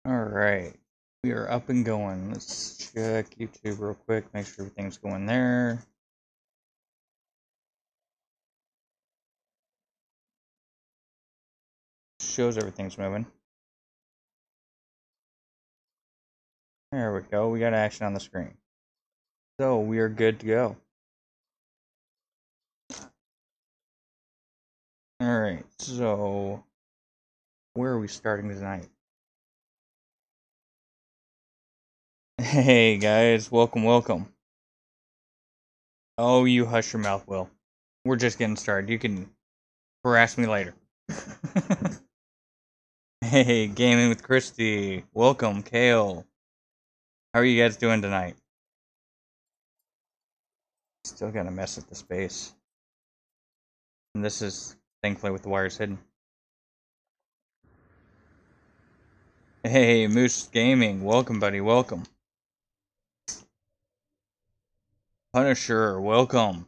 Alright, we are up and going. Let's check YouTube real quick, make sure everything's going there. Shows everything's moving. There we go, we got action on the screen. So, we are good to go. Alright, so where are we starting tonight? Hey guys, welcome. Oh, you hush your mouth, Will. We're just getting started. You can harass me later. Hey, Gaming with Christy. Welcome, Kale. How are you guys doing tonight? Still gotta mess with the space. And this is thankfully with the wires hidden. Hey, Moose Gaming. Welcome, buddy. Welcome. Punisher. Welcome.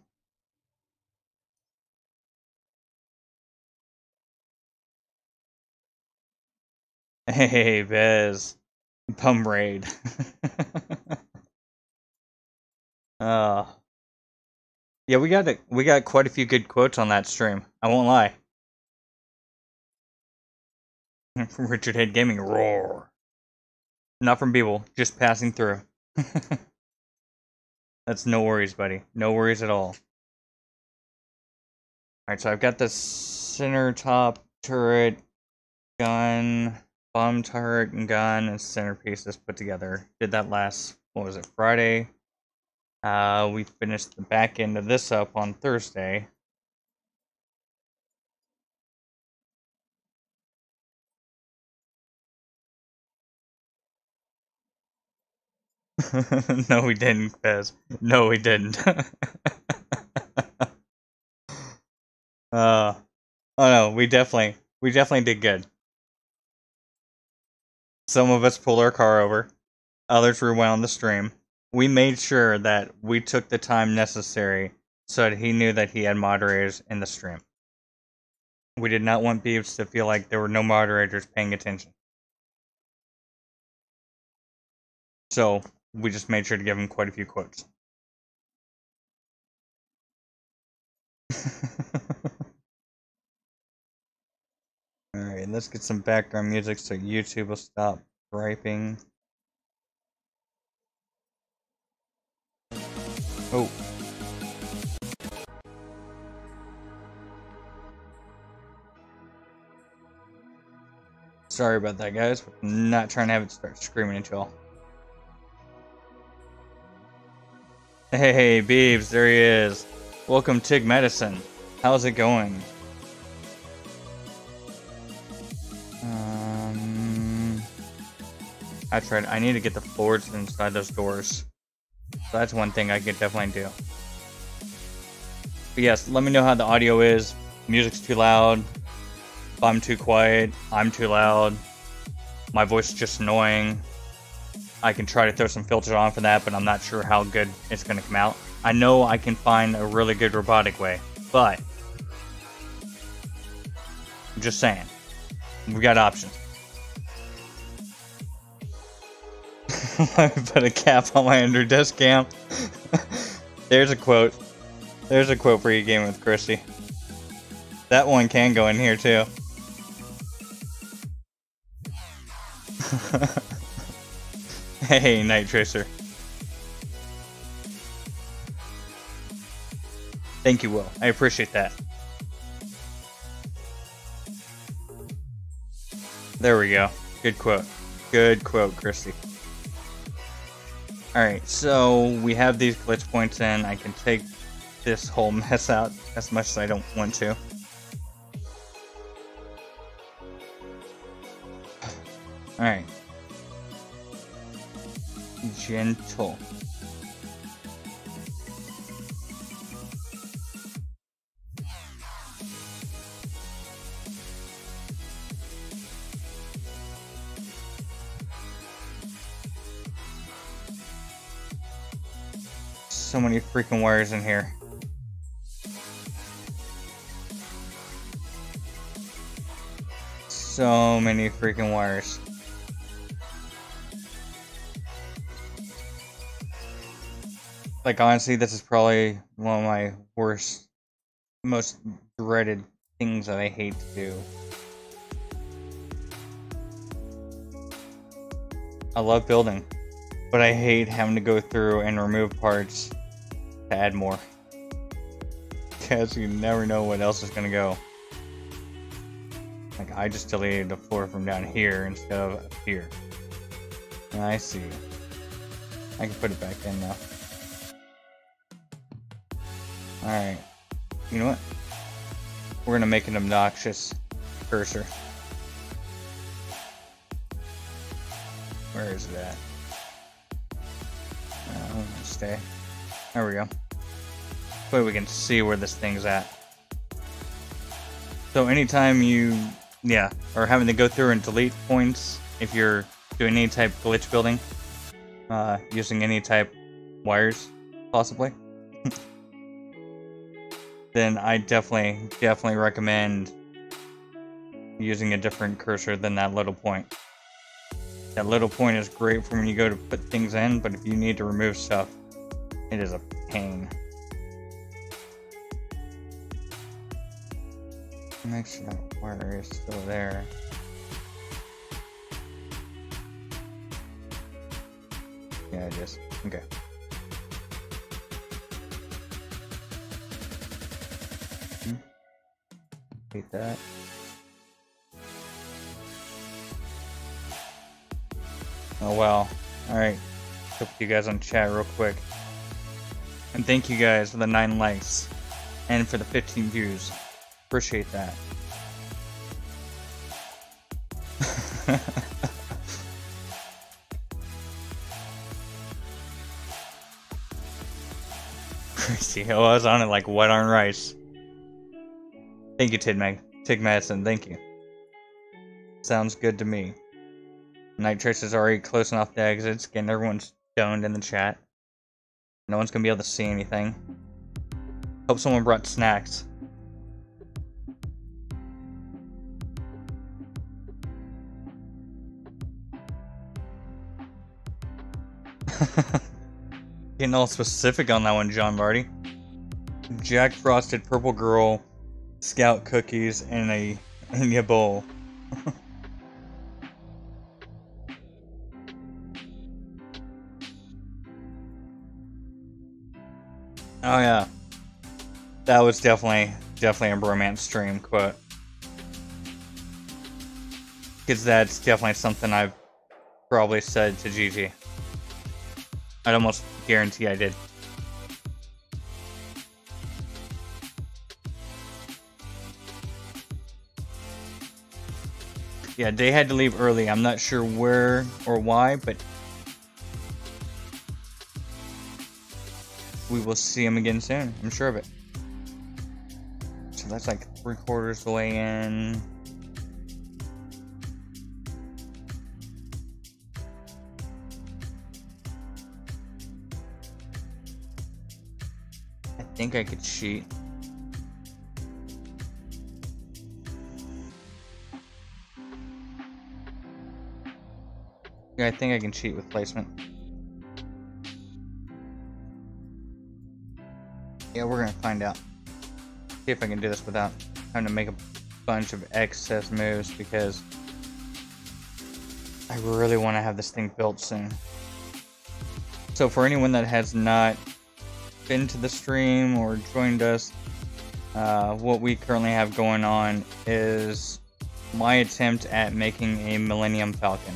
Hey, Bez. Bum raid. Yeah, we got quite a few good quotes on that stream. I won't lie. From Richard Head Gaming, roar. Not from people, just passing through. That's no worries, buddy. No worries at all. Alright, so I've got the center top turret, gun, bomb turret and gun, and centerpieces put together. Did that last, what was it, Friday? We finished the back end of this up on Thursday. No, we didn't, Bez. No, we didn't. Oh no, we definitely did good. Some of us pulled our car over, others rewound the stream. We made sure that we took the time necessary so that he knew that he had moderators in the stream. We did not want Beeves to feel like there were no moderators paying attention. So, we just made sure to give him quite a few quotes. Alright, let's get some background music so YouTube will stop griping. Oh. Sorry about that, guys. I'm not trying to have it start screaming at y'all. Hey, Beebs, there he is. Welcome, Tig Medicine. How's it going? I need to get the floors inside those doors. So that's one thing I could definitely do. But yes, let me know how the audio is. Music's too loud. If I'm too quiet, I'm too loud. My voice is just annoying. I can try to throw some filters on for that, but I'm not sure how good it's going to come out. I know I can find a really good robotic way, but I'm just saying. We got options. I put a cap on my under desk cam. There's a quote. There's a quote for you, Gaming with Christy. That one can go in here too. Hey, Night Tracer. Thank you, Will. I appreciate that. There we go. Good quote. Good quote, Christy. Alright, so we have these glitch points in. I can take this whole mess out as much as I don't want to. Alright. Gentle. So many freaking wires in here. So many freaking wires. Like, honestly, this is probably one of my most dreaded things that I hate to do. I love building, but I hate having to go through and remove parts to add more. Because you never know what else is gonna go. Like, I just deleted the floor from down here instead of up here. I see. I can put it back in now. Alright. You know what? We're gonna make an obnoxious cursor. Where is it at? I'm gonna stay. There we go. That way we can see where this thing's at. So anytime you, are having to go through and delete points, if you're doing any type of glitch building, using any type wires, possibly, then I definitely recommend using a different cursor than that little point. That little point is great for when you go to put things in, but if you need to remove stuff, it is a pain. Make sure that wire is still there. Yeah, it is. Okay. Hate that. Oh well. Alright. Hope you guys on chat real quick. And thank you guys for the 9 likes. And for the 15 views. Appreciate that. Crazy. Oh, I was on it like wet on rice. Thank you, Tig Madison, thank you. Sounds good to me. Nitrous is already closing off the exits, getting everyone stoned in the chat. No one's gonna be able to see anything. Hope someone brought snacks. Getting all specific on that one, John Barty. Jack Frosted Purple Girl Scout cookies in a bowl. Oh yeah, that was definitely a bromance stream quote. Because that's definitely something I've probably said to Gigi. I'd almost guarantee I did. Yeah, they had to leave early. I'm not sure where or why, but we will see him again soon. I'm sure of it. So that's like 3/4 the way in. I think I could cheat. Yeah, I think I can cheat with placement. Yeah, we're gonna find out. See if I can do this without having to make a bunch of excess moves, because I really want to have this thing built soon. So for anyone that has not been to the stream or joined us, what we currently have going on is my attempt at making a Millennium Falcon.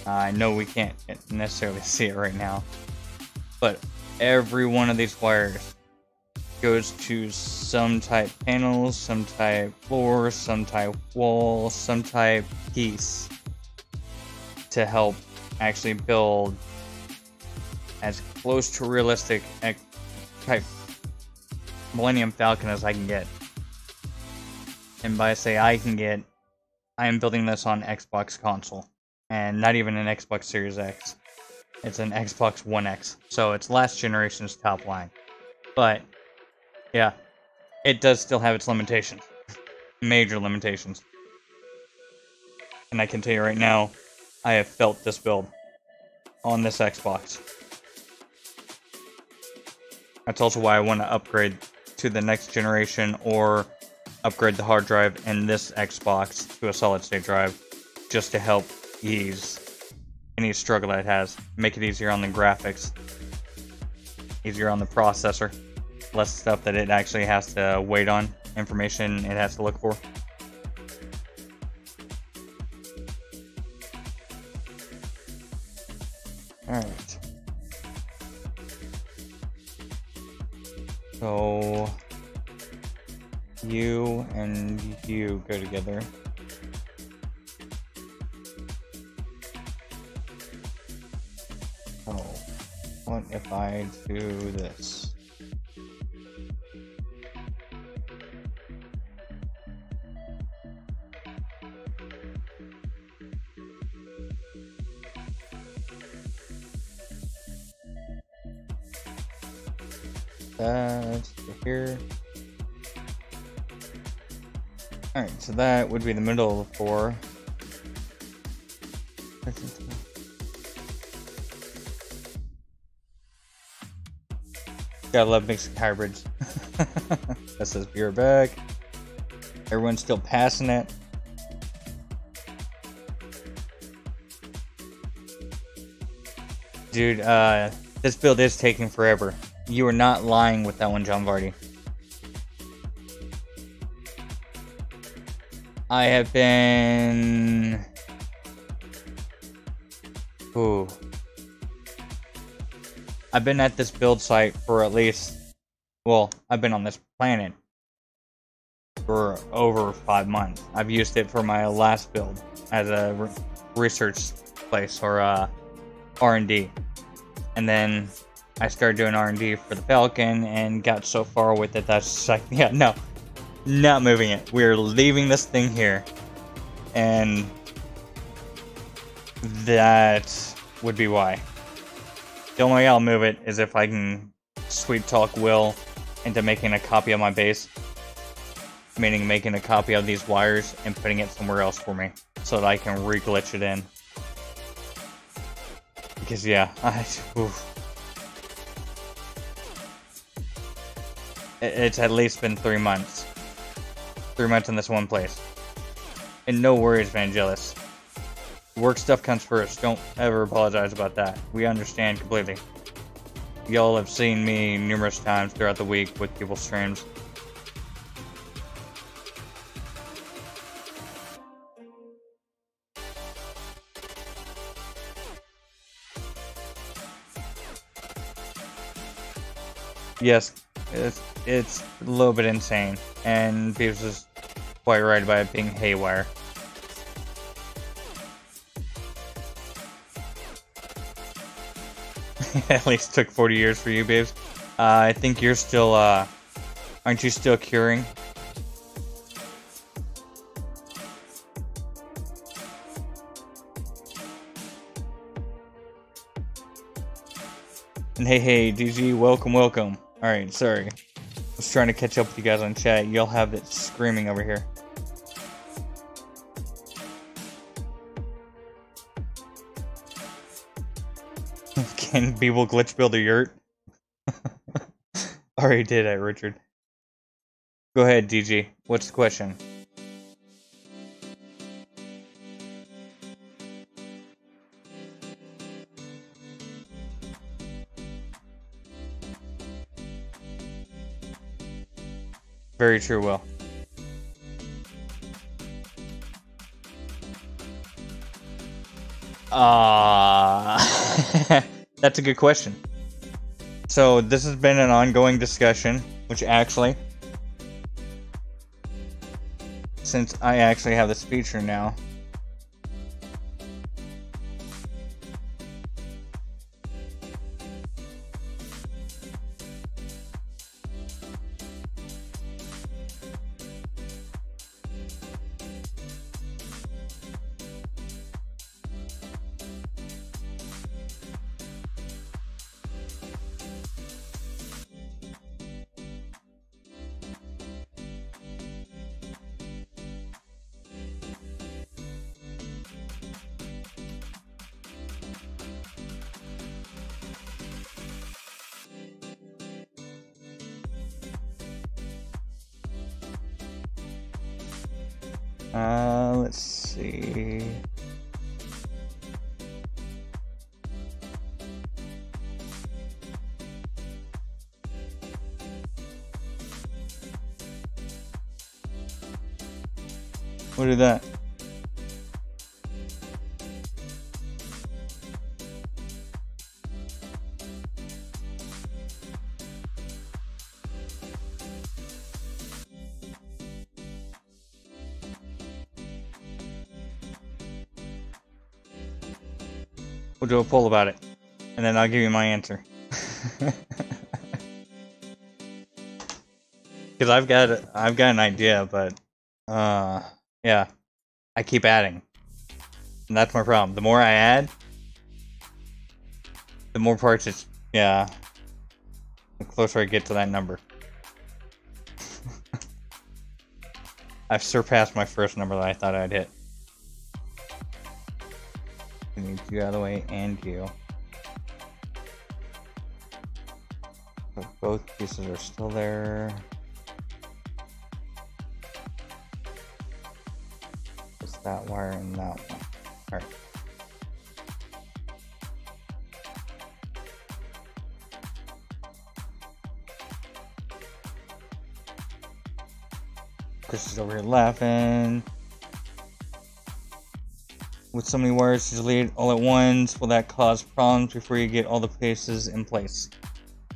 I know we can't necessarily see it right now, but every one of these wires goes to some type panels, some type floor, some type wall, some type piece to help actually build as close to realistic type Millennium Falcon as I can get. And by say I can get, I am building this on Xbox console. And not even an Xbox Series X. It's an Xbox One X. So it's last generation's top line. But, yeah, it does still have its limitations. Major limitations. And I can tell you right now, I have felt this build on this Xbox. That's also why I want to upgrade to the next generation or upgrade the hard drive in this Xbox to a solid state drive, just to help ease any struggle that it has. Make it easier on the graphics, easier on the processor, less stuff that it actually has to wait on, information it has to look for. Alright. So you and you go together. Oh, what if I do this? That's here. Alright, so that would be the middle of the 4. Gotta love mixing hybrids. That says beer back. Everyone's still passing it. Dude, this build is taking forever. You are not lying with that one, John Vardy. I have been... Ooh. I've been at this build site for at least... Well, I've been on this planet for over 5 months. I've used it for my last build as a research place or R&D. And then I started doing R&D for the Falcon and got so far with it that's like, yeah, no. Not moving it. We're leaving this thing here. And that would be why. The only way I'll move it is if I can sweet talk Will into making a copy of my base. Meaning making a copy of these wires and putting it somewhere else for me. So that I can re-glitch it in. Because yeah, it's at least been 3 months. 3 months in this one place. And no worries, Vangelis. Work stuff comes first. Don't ever apologize about that. We understand completely. Y'all have seen me numerous times throughout the week with people's streams. Yes, it's a little bit insane, and Beavis is quite right about it being haywire. At least took 40 years for you, Beavis. I think you're still, aren't you still curing? And hey, DG, welcome. Alright, sorry. I was trying to catch up with you guys on chat. Y'all have it screaming over here. Can people glitch build a yurt? Already did that, Richard. Go ahead, DG. What's the question? Very true, Will. That's a good question. So this has been an ongoing discussion, which actually, since I actually have this feature now, Let's see. We'll do that. We'll do a poll about it, and then I'll give you my answer. Because I've got an idea, but yeah, I keep adding, and that's my problem. The more I add, the more parts it's the closer I get to that number. I've surpassed my first number that I thought I'd hit. I need you out of the way, and you. So both pieces are still there. It's that wire and that one. Alright. Chris is over here laughing. With so many wires to delete all at once, will that cause problems before you get all the pieces in place?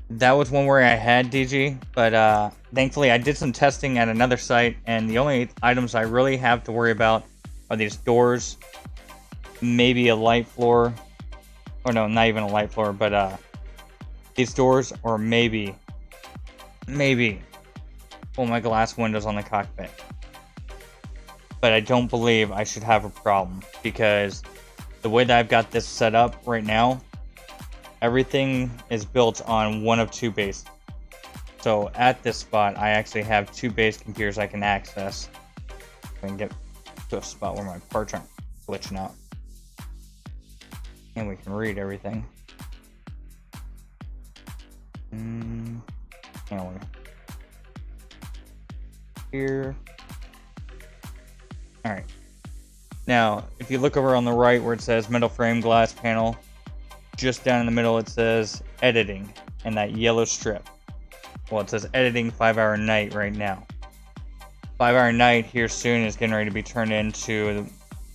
That was one where I had DG, but thankfully I did some testing at another site, and the only items I really have to worry about are these doors, maybe a light floor, or no, not even a light floor, but these doors, or maybe all my glass windows on the cockpit. But I don't believe I should have a problem, because the way that I've got this set up right now, everything is built on one of two bases. So at this spot, I actually have two base computers I can access. I can get to a spot where my parts aren't glitching out. And we can read everything. Anyway. Here. Alright. Now, if you look over on the right where it says metal frame glass panel, just down in the middle it says editing and that yellow strip. Well, it says editing 5-hour night right now. 5-hour night here soon is getting ready to be turned into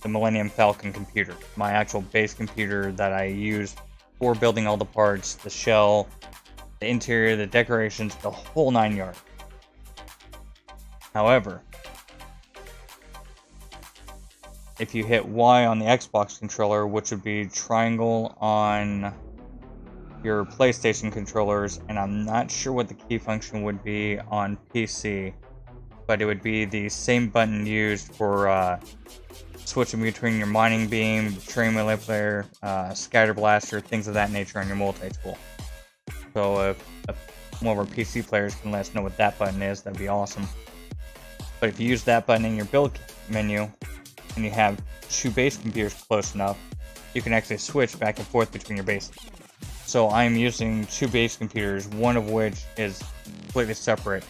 the Millennium Falcon computer. My actual base computer that I use for building all the parts, the shell, the interior, the decorations, the whole 9 yards. However, if you hit Y on the Xbox controller, which would be triangle on your PlayStation controllers, and I'm not sure what the key function would be on PC, but it would be the same button used for switching between your mining beam, train manipulator, scatter blaster, things of that nature on your multi-tool. So if one of our PC players can let us know what that button is, that'd be awesome. But if you use that button in your build menu, and you have two base computers close enough, you can actually switch back and forth between your bases. So I'm using two base computers, one of which is completely separate,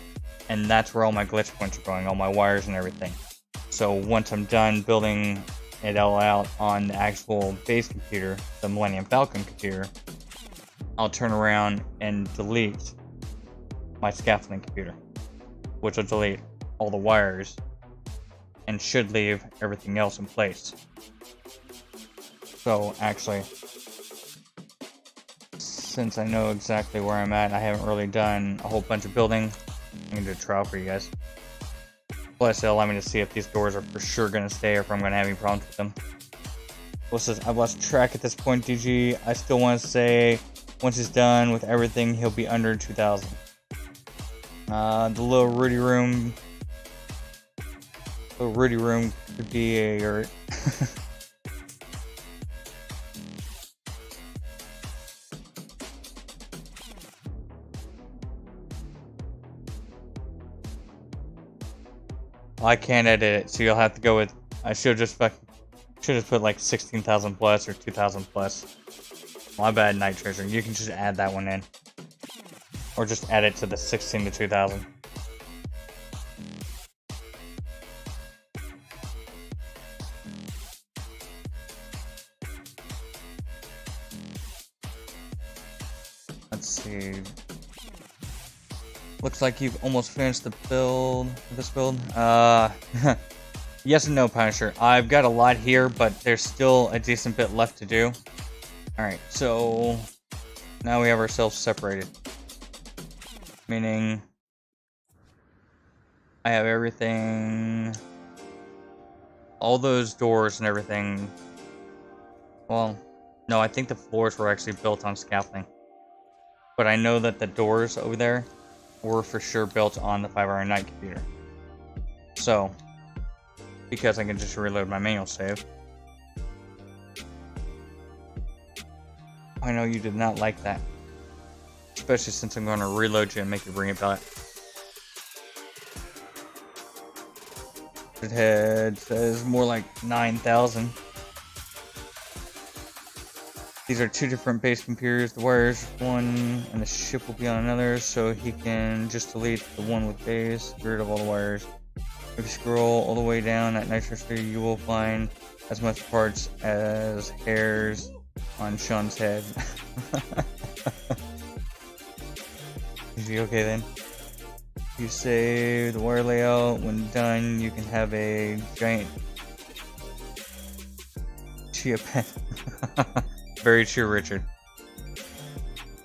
and that's where all my glitch points are going, all my wires and everything. So once I'm done building it all out on the actual base computer, the Millennium Falcon computer, I'll turn around and delete my scaffolding computer, which will delete all the wires and should leave everything else in place. So actually, since I know exactly where I'm at, I haven't really done a whole bunch of building. I'm gonna do a trial for you guys. Plus, it'll allow me to see if these doors are for sure gonna stay or if I'm gonna have any problems with them. What's this? I've lost track at this point, DG. I still want to say, once he's done with everything, he'll be under 2,000. The little Rudy room. The Rudy room could be a. I can't edit it, so you'll have to go with. I should just put like 16,000 plus or 2,000 plus. My bad, Night Treasure. You can just add that one in, or just add it to the 16 to 2,000. see. Looks like you've almost finished the build. This build. Yes and no, Punisher. I've got a lot here, but there's still a decent bit left to do. Alright, so now we have ourselves separated. Meaning I have everything, all those doors and everything. Well, no, I think the floors were actually built on scaffolding. But I know that the doors over there were for sure built on the 5-hour night computer. So, because I can just reload my manual save. I know you did not like that. Especially since I'm going to reload you and make you bring it back. The head says more like 9,000. These are two different base computers. The wire's one and the ship will be on another, so he can just delete the one with base, get rid of all the wires. If you scroll all the way down at Nitro Sphere, you will find as much parts as hairs on Sean's head. Is he okay then? You save the wire layout. When done, you can have a giant chia pet. Very true, Richard.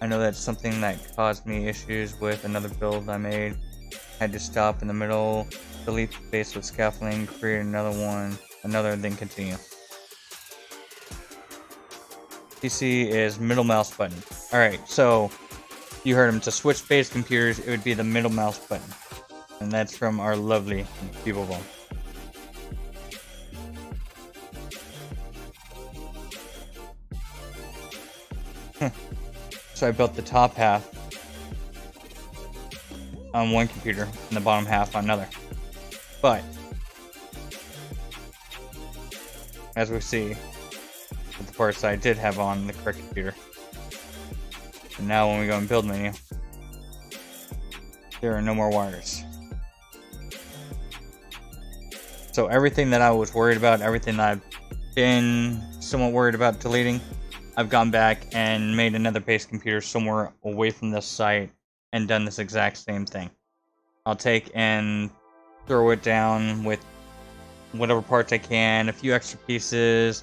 I know that's something that caused me issues with another build I made. Had to stop in the middle, delete the base with scaffolding, create another, then continue. PC is middle mouse button. Alright, so you heard him. To switch base computers, it would be the middle mouse button. And that's from our lovely People Ball. So I built the top half on one computer and the bottom half on another. But as we see, with the parts I did have on the correct computer. And now when we go in build menu, there are no more wires. So everything that I was worried about, everything that I've been somewhat worried about deleting, I've gone back and made another base computer somewhere away from this site and done this exact same thing. I'll take and throw it down with whatever parts I can, a few extra pieces,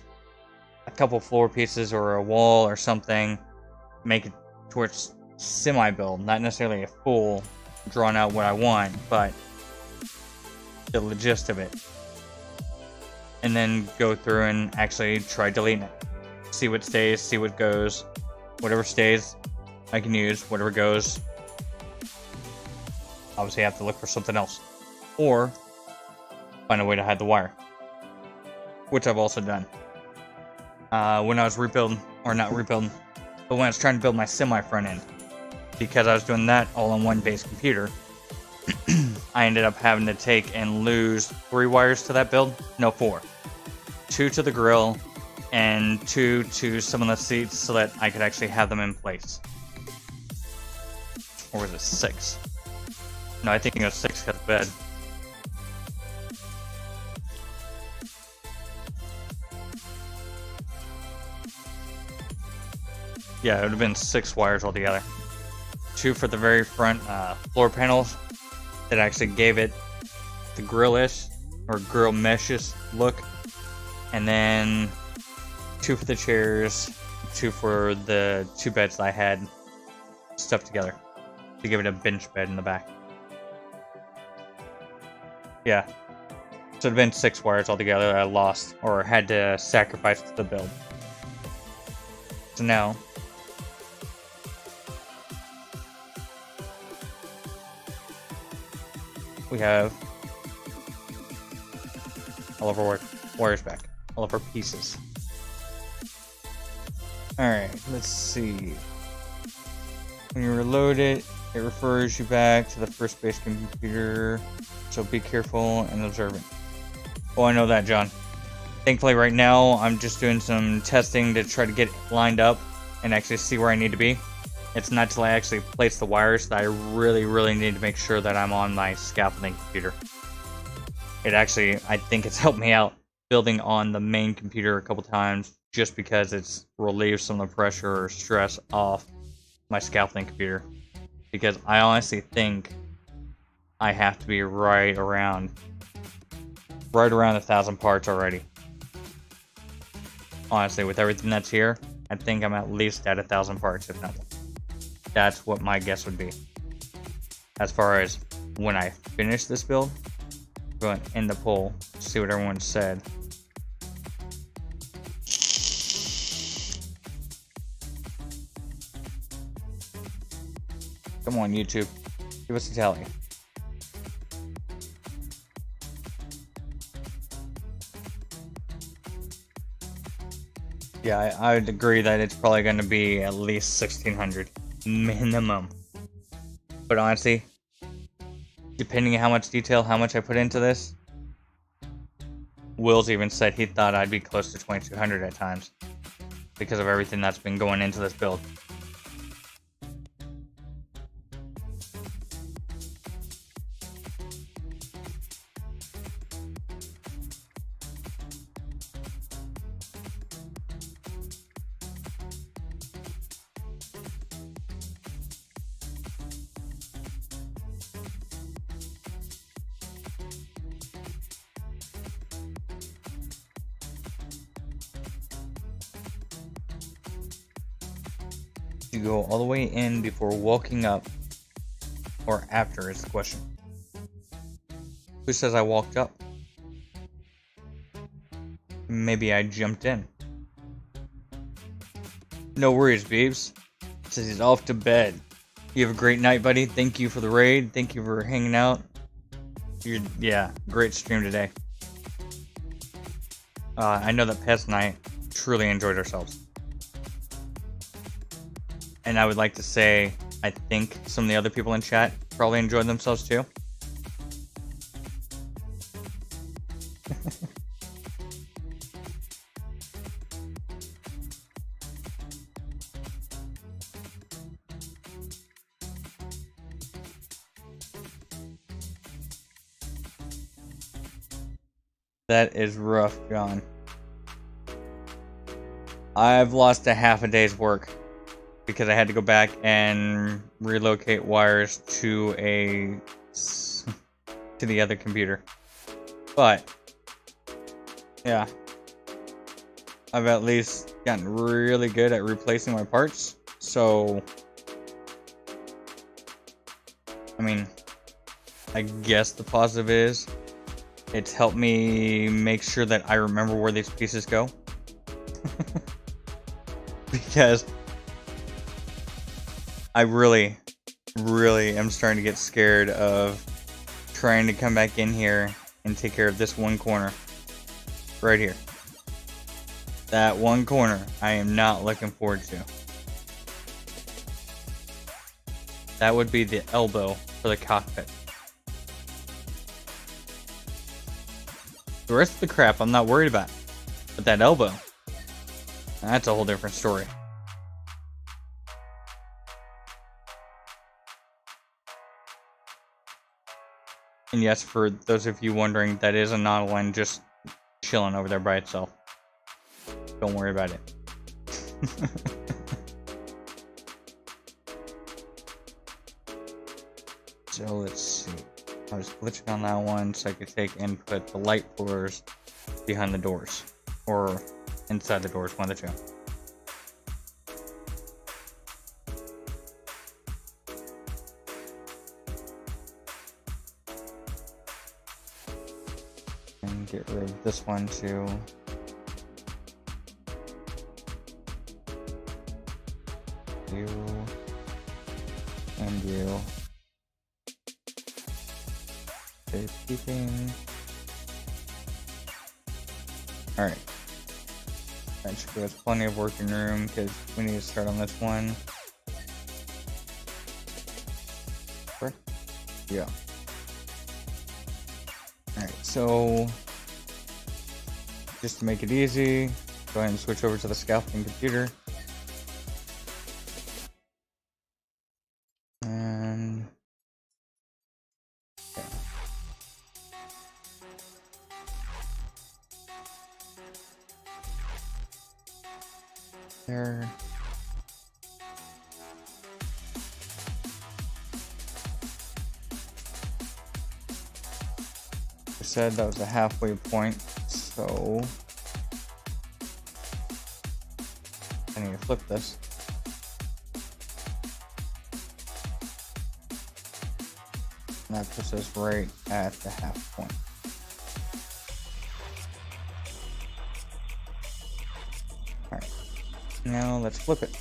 a couple floor pieces or a wall or something, make it towards semi-build, not necessarily a full drawn out what I want, but the gist of it. And then go through and actually try deleting it. See what stays, see what goes. Whatever stays, I can use. Whatever goes, obviously I have to look for something else. Or find a way to hide the wire. Which I've also done. When I was rebuilding, or not rebuilding, but when I was trying to build my semi front end. Because I was doing that all on one base computer, I ended up having to take and lose 3 wires to that build. No, 4. 2 to the grill, and 2 to some of the seats so that I could actually have them in place. Or was it 6? No, I think it was 6 because of bed. Yeah, it would have been 6 wires altogether. 2 for the very front floor panels that actually gave it the grill-ish or grill mesh-ish look. And then 2 for the chairs, 2 for the 2 beds that I had stuffed together to give it a bench bed in the back. Yeah. So it would have been 6 wires altogether that I lost or had to sacrifice to the build. So now we have all of our wires back, all of our pieces. Alright, let's see. When you reload it, it refers you back to the first base computer, so be careful and observant. Oh, I know that, John. Thankfully, right now, I'm just doing some testing to try to get lined up and actually see where I need to be. It's not till I actually place the wires that I really need to make sure that I'm on my scaffolding computer. It actually, I think it's helped me out building on the main computer a couple times just because it's relieved some of the pressure or stress off my scaffolding computer, because I honestly think I have to be right around 1,000 parts already. Honestly, with everything that's here, I think I'm at least at 1,000 parts, if not more. That's what my guess would be. As far as when I finish this build, I'm going to end the poll, see what everyone said. Come on, YouTube. Give us a tally. Yeah, I would agree that it's probably going to be at least 1,600 minimum. But honestly, depending on how much detail, how much I put into this, Will's even said he thought I'd be close to 2,200 at times because of everything that's been going into this build. You go all the way in before walking up, or after is the question. Who says I walked up? Maybe I jumped in. No worries, Beebs. Says he's off to bed. You have a great night, buddy. Thank you for the raid. Thank you for hanging out. Yeah, great stream today. I know that Pets and I truly enjoyed ourselves. And I would like to say, I think some of the other people in chat probably enjoyed themselves too. That is rough, John. I've lost a half a day's work because I had to go back and relocate wires to the other computer. But yeah, I've at least gotten really good at replacing my parts. So I mean, I guess the positive is it's helped me make sure that I remember where these pieces go. Because I really am starting to get scared of trying to come back in here and take care of this one corner. Right here. That one corner I am not looking forward to. That would be the elbow for the cockpit. The rest of the crap I'm not worried about. But that elbow, that's a whole different story. And yes, for those of you wondering, that is a Nautilin just chilling over there by itself. Don't worry about it. So let's see. I was glitching on that one so I could take and put the light pullers behind the doors. Or inside the doors, one of the two. And get rid of this one too. You. And you. Safekeeping. Alright. That should give us plenty of working room because we need to start on this one. Correct? Yeah. Alright, so just to make it easy, go ahead and switch over to the scaffolding computer. And okay. There. said, that was a halfway point, so I need to flip this. And that puts us right at the half point. Alright, now let's flip it.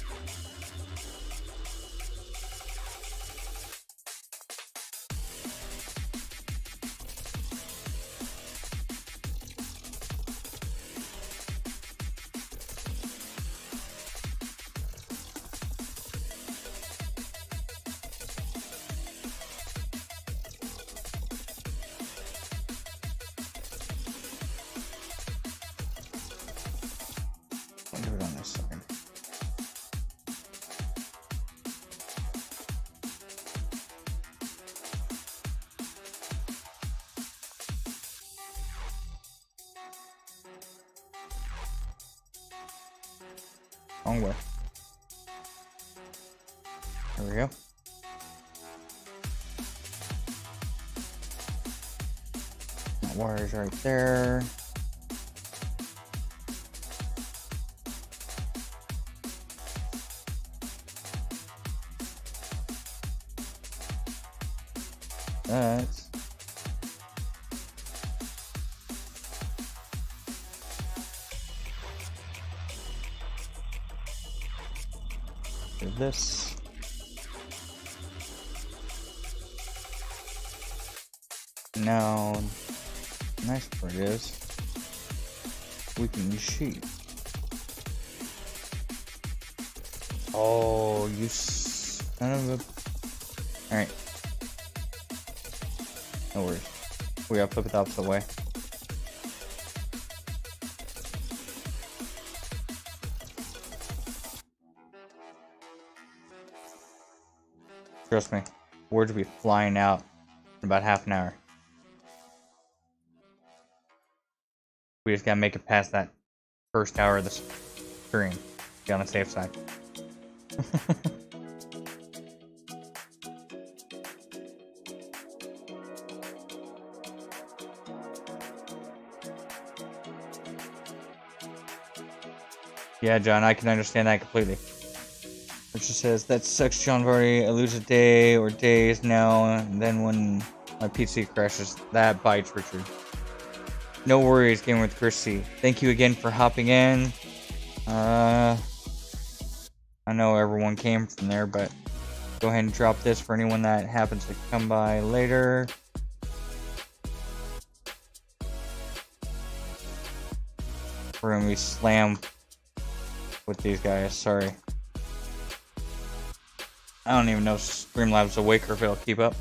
I'll do it on this side. Wrong way. There we go. That wire's right there. That's do this. Now, nice part is we can use sheet. Oh, you son of a. Alright. No worries. We gotta flip it the opposite way. Trust me, words will be flying out in about half an hour. We just gotta make it past that first hour of the stream. Be on the safe side. Yeah, John, I can understand that completely. It just says, that sucks, John Vardy. I lose a day or days now, and then when my PC crashes, that bites, Richard. No worries, Game with Chrissy. Thank you again for hopping in. I know everyone came from there, but go ahead and drop this for anyone that happens to come by later. We're gonna be slammed with these guys, sorry. I don't even know if Streamlabs awake or if it'll keep up.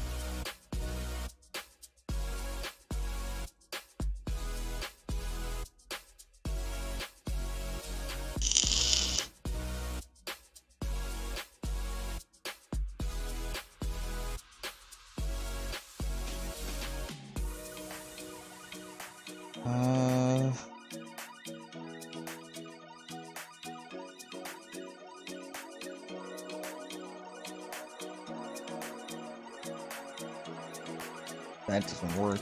That doesn't work.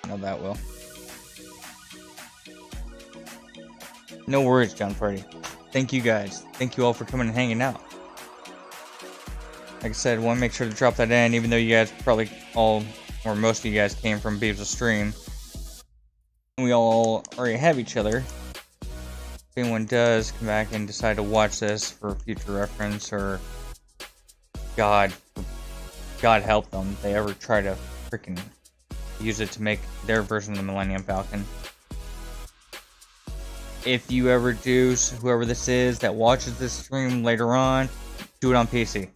No, that will. No worries, John Party. Thank you guys. Thank you all for coming and hanging out. Like I said, want to make sure to drop that in, even though you guys probably all, or most of you guys came from Beavis' stream. We all already have each other. If anyone does come back and decide to watch this for future reference, or God help them, they ever try to freaking use it to make their version of the Millennium Falcon. If you ever do, whoever this is that watches this stream later on, do it on PC.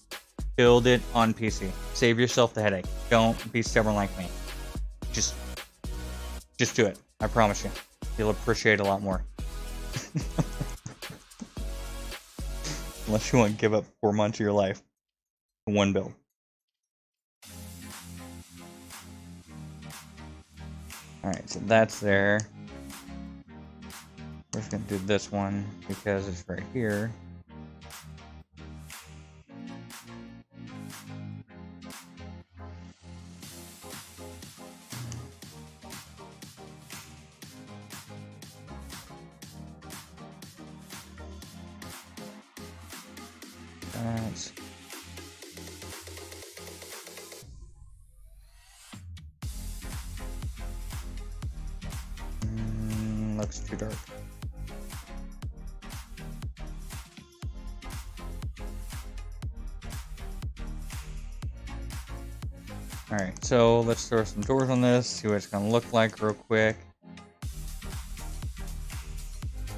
Build it on PC. Save yourself the headache. Don't be stubborn like me. Just do it. I promise you. You'll appreciate it a lot more. Unless you want to give up 4 months of your life for one build. Alright, so that's there. We're just gonna do this one because it's right here. that. Looks too dark. Alright, so let's throw some doors on this, see what it's gonna look like real quick.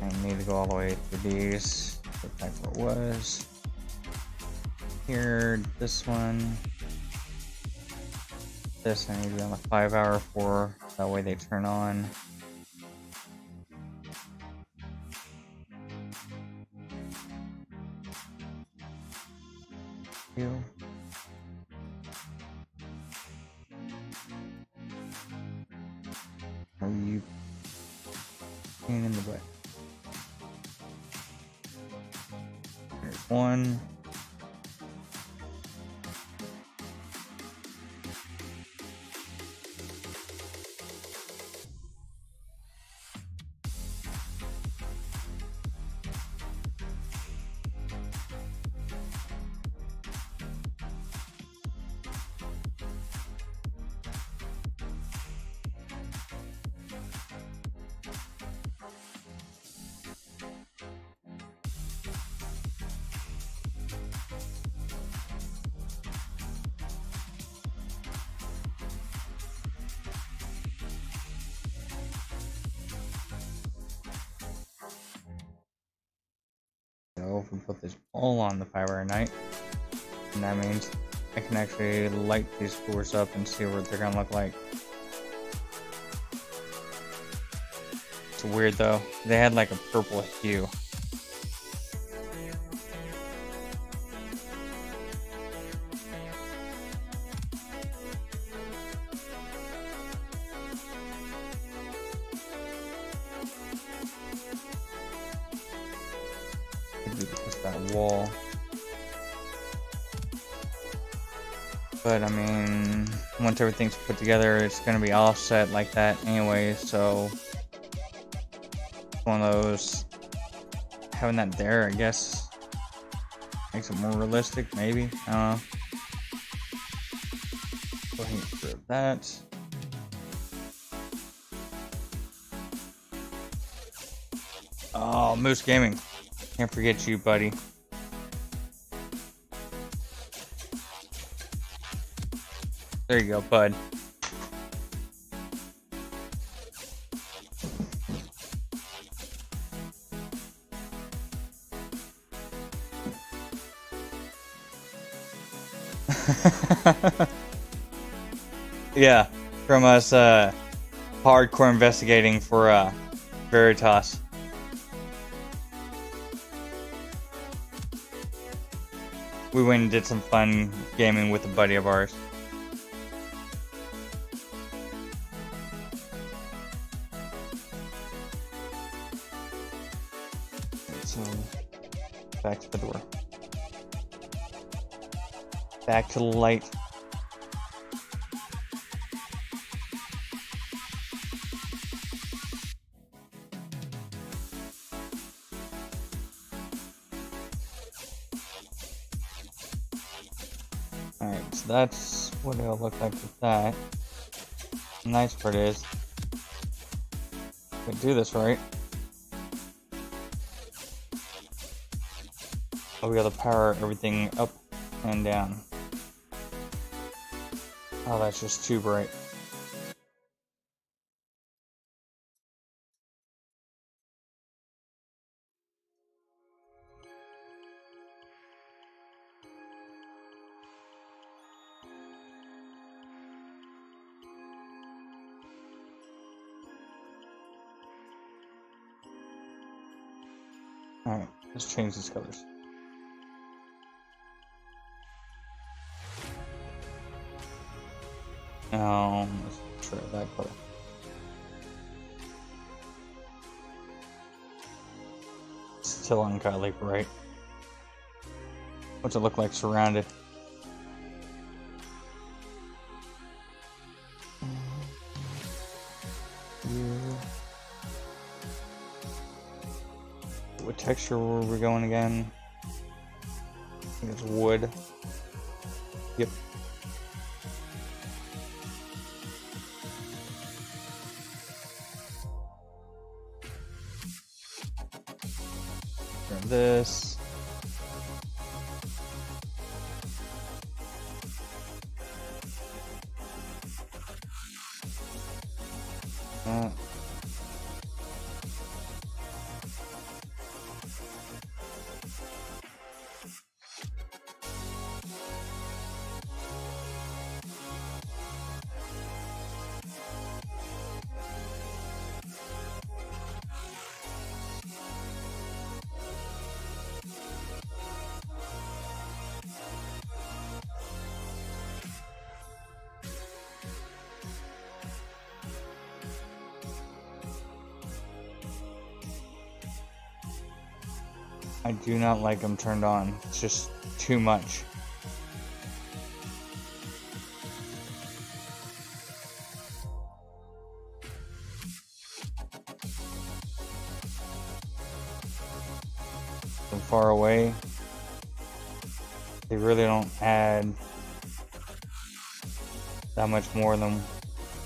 I need to go all the way through these. Get back where it was. Here, this one. This I need to be on the 5-hour for, that way they turn on. You. Are you pain in the butt? There's one. So if we put this all on the 5-hour night, and that means I can actually light these floors up and see what they're gonna look like. It's weird though. They had like a purple hue. That wall, but I mean, once everything's put together, it's gonna be offset like that anyway, so one of those, having that there, I guess, makes it more realistic, maybe. I don't know. Go ahead and get rid of that. Oh, Moose Gaming. Can't forget you, buddy. There you go, bud. Yeah, from us hardcore investigating for Veritas. We went and did some fun gaming with a buddy of ours. So, back to the door. Back to the light. Alright, so that's what it'll look like with that. The nice part is, if I do this right, I'll be able to power everything up and down. Oh, that's just too bright. Alright, let's change these colors. Let's try that color. Still ungodly bright. What's it look like surrounded? What texture were we going again? think it's wood. Yep. Grab this. I do not like them turned on. It's just too much. From far away, they really don't add that much more than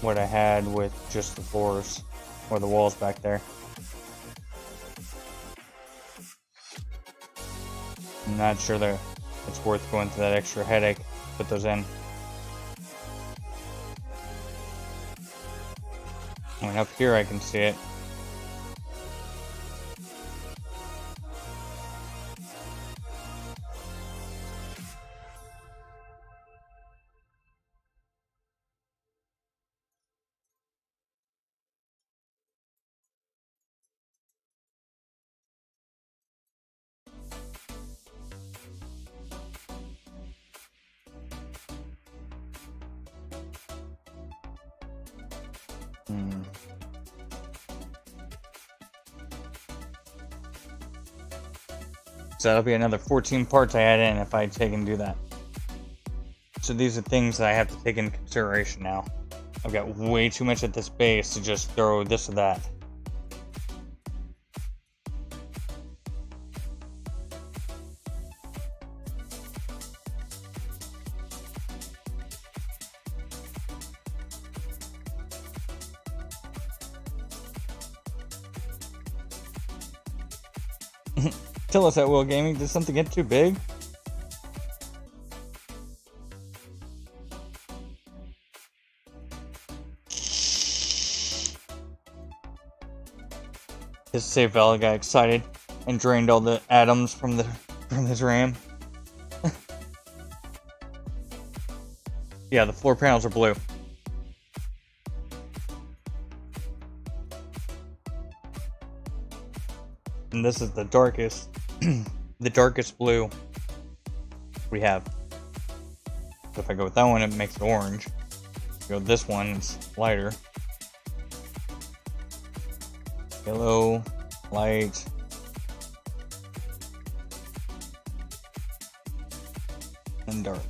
what I had with just the floors or the walls back there. I'm not sure that it's worth going through that extra headache to put those in. I mean, up here I can see it. So that'll be another 14 parts I add in if I take and do that. So these are things that I have to take into consideration now. I've got way too much at this base to just throw this or that. Tell us at Will Gaming, did something get too big? His save valve got excited and drained all the atoms from his RAM. Yeah, the floor panels are blue. And this is the darkest the darkest blue we have. So if I go with that one, it makes it orange. If I go with this one, it's lighter. Yellow, light. And dark.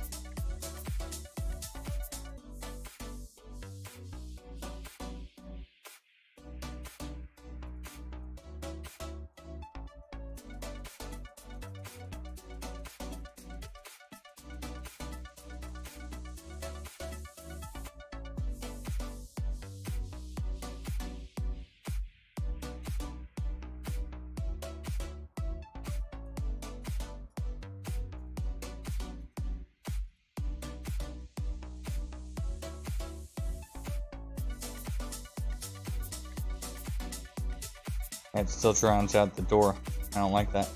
It still drowns out the door. I don't like that.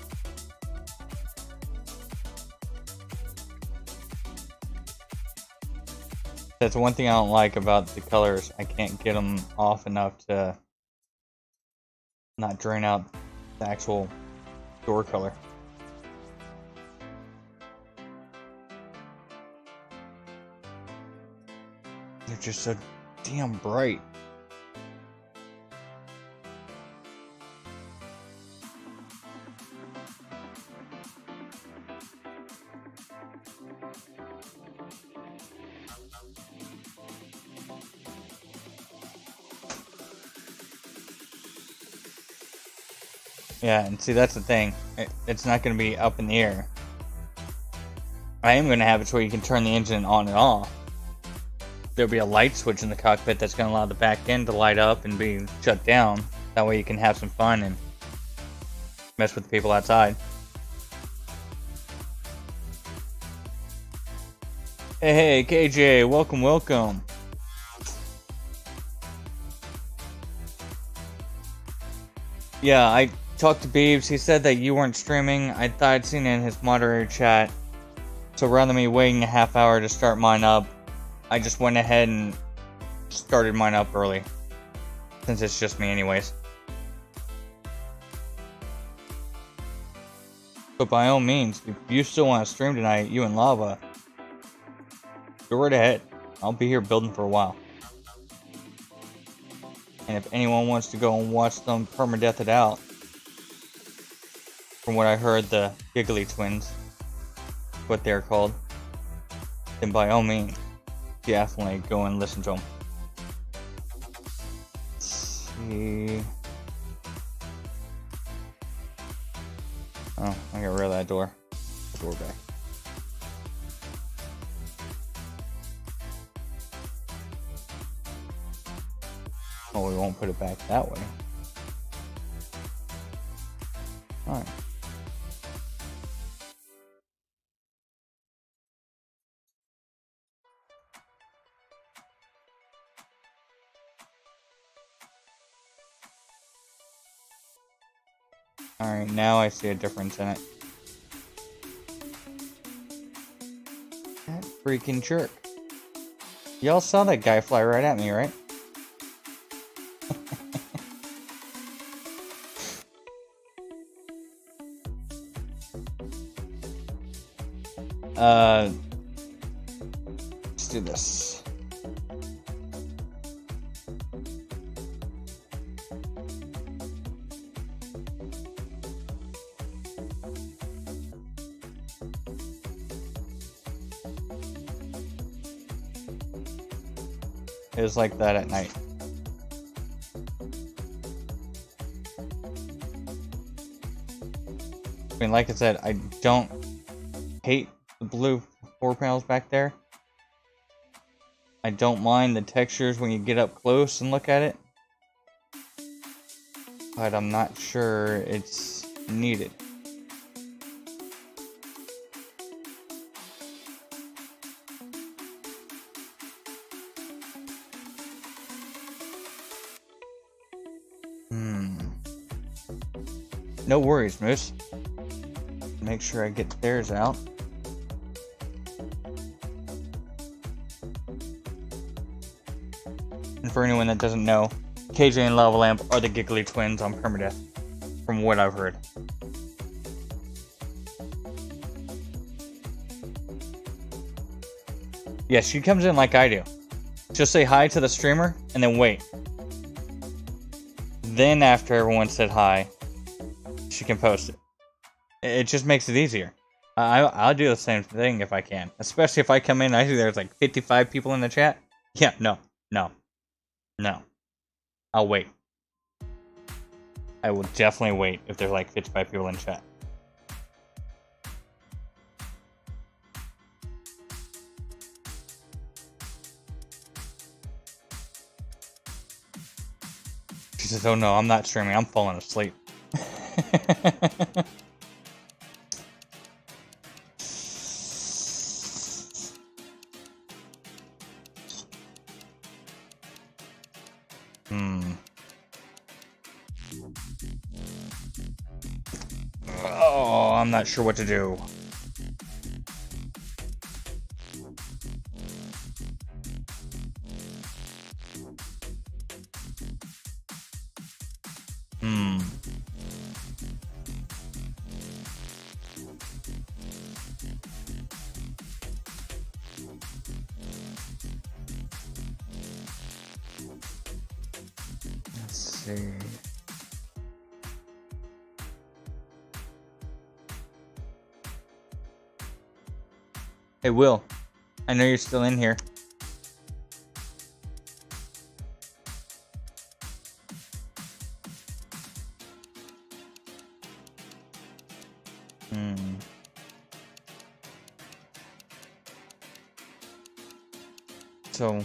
That's one thing I don't like about the colors. I can't get them off enough to not drain out the actual door color. They're just so damn bright. Yeah, and see, that's the thing. It's not going to be up in the air. I am going to have it so you can turn the engine on and off. There'll be a light switch in the cockpit that's going to allow the back end to light up and be shut down. That way you can have some fun and mess with the people outside. Hey, KJ, welcome. Yeah, I talked to Beebs. He said that you weren't streaming. I thought I'd seen it in his moderator chat. So rather than me waiting a half hour to start mine up, I just went ahead and started mine up early. Since it's just me anyways. But by all means, if you still want to stream tonight, you and Lava, go right ahead. I'll be here building for a while. And if anyone wants to go and watch them permadeath it out, from what I heard, the Giggly Twins, what they're called, then by all means, definitely go and listen to them. Let's see. Oh, I got rid of that door. Door back. Oh, we won't put it back that way. Alright. Alright, now I see a difference in it. That freaking jerk. Y'all saw that guy fly right at me, right? Let's do this. It was like that at night. I mean, like I said, I don't hate the blue 4 panels back there. I don't mind the textures when you get up close and look at it. But I'm not sure it's needed. No worries, Moose. Make sure I get theirs out. And for anyone that doesn't know, KJ and Lava Lamp are the Giggly Twins on permadeath, from what I've heard. Yeah, she comes in like I do. She'll say hi to the streamer, and then wait. Then after everyone said hi, she can post it. It just makes it easier. I'll do the same thing if I can. Especially if I come in and I see there's like 55 people in the chat. Yeah, no. I'll wait. I will definitely wait if there's like 55 people in chat. She says, oh no, I'm not streaming. I'm falling asleep. Oh, I'm not sure what to do. Let's see. Hey, Will. I know you're still in here. So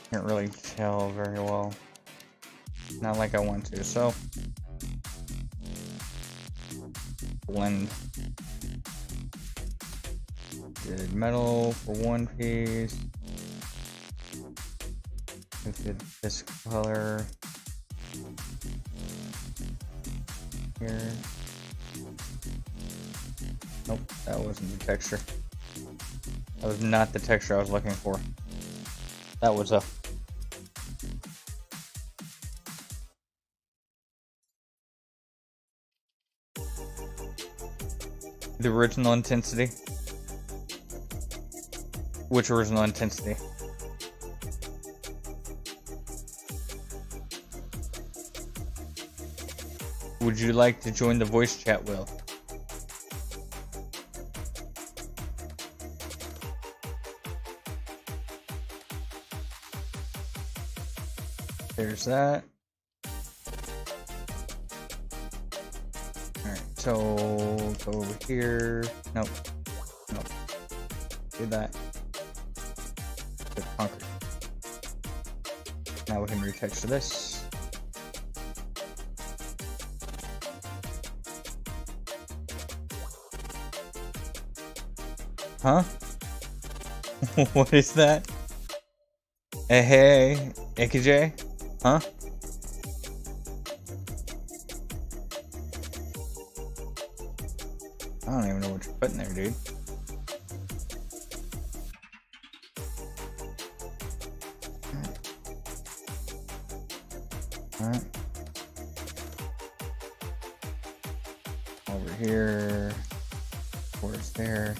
can't really tell very well. Not like I want to, so blend. Did metal for one piece. Did this color here. Nope, that wasn't the texture. That was not the texture I was looking for. That was the original intensity. Which original intensity? Would you like to join the voice chat, Will? There's that. Alright, so go over here. Nope. Nope. Do that. Good concrete. Now we can retexture this. Huh? What is that? Hey, AKJ? Huh? I don't even know what you're putting there, dude. Alright. Over here. Towards there.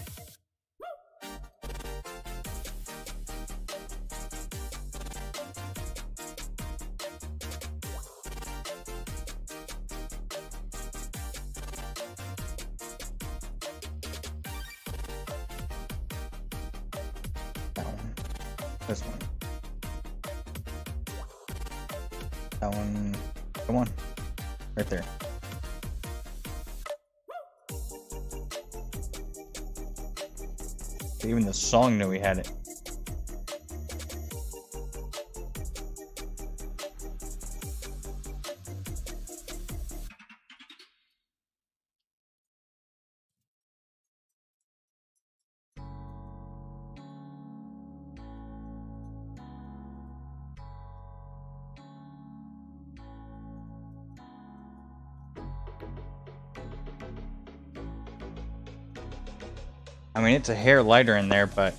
This one. That one. Come on. Right there. Even the song knew we had it. I mean, it's a hair lighter in there, but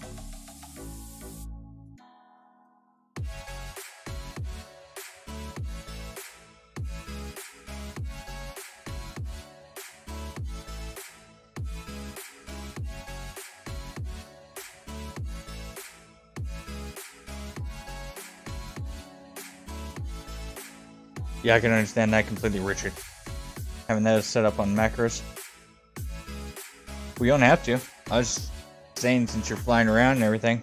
yeah, I can understand that completely, Richard. Having that set up on macros. We don't have to. I was saying since you're flying around and everything.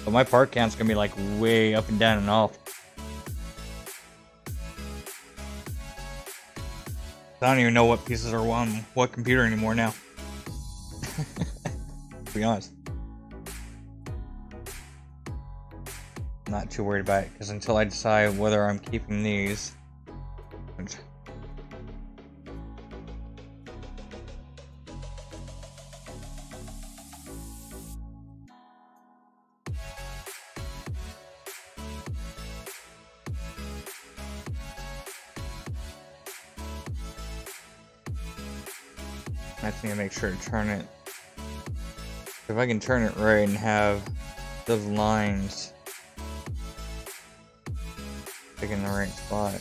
But my part count's gonna be like way up and down and off. I don't even know what pieces are on what computer anymore now. To be honest. Not too worried about it, because until I decide whether I'm keeping these. Which I just need to make sure to turn it. If I can turn it right and have those lines like in the right spot.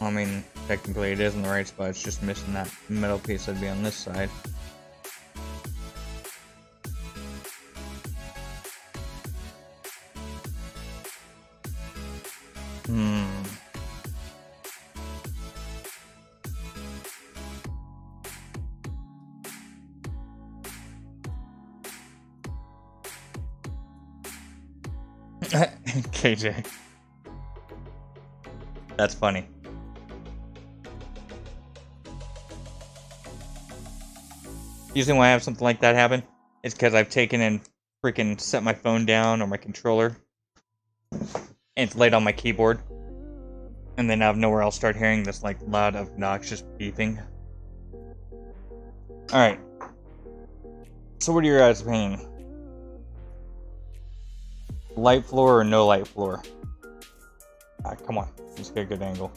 I mean, technically it is in the right spot, it's just missing that middle piece that'd be on this side. KJ. That's funny. Usually when I have something like that happen, it's because I've taken and freaking set my phone down or my controller and it's laid on my keyboard. And then out of nowhere I'll start hearing this like loud, obnoxious beeping. Alright. So what are your guys' opinion? Light floor or no light floor? Come on. Let's get a good angle.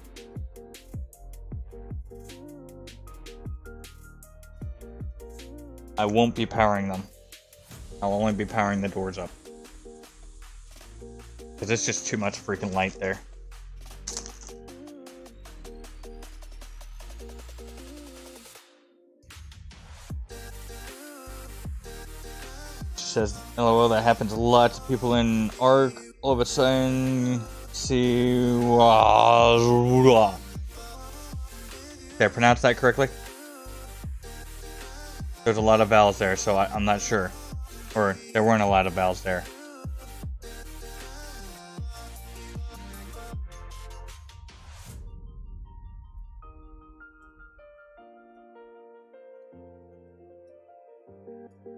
I won't be powering them. I'll only be powering the doors up. Because it's just too much freaking light there. Says, LOL, that happens to lots of people in Arc. All of a sudden, see... Did I pronounce that correctly? There's a lot of vowels there, so I'm not sure. Or, there weren't a lot of vowels there.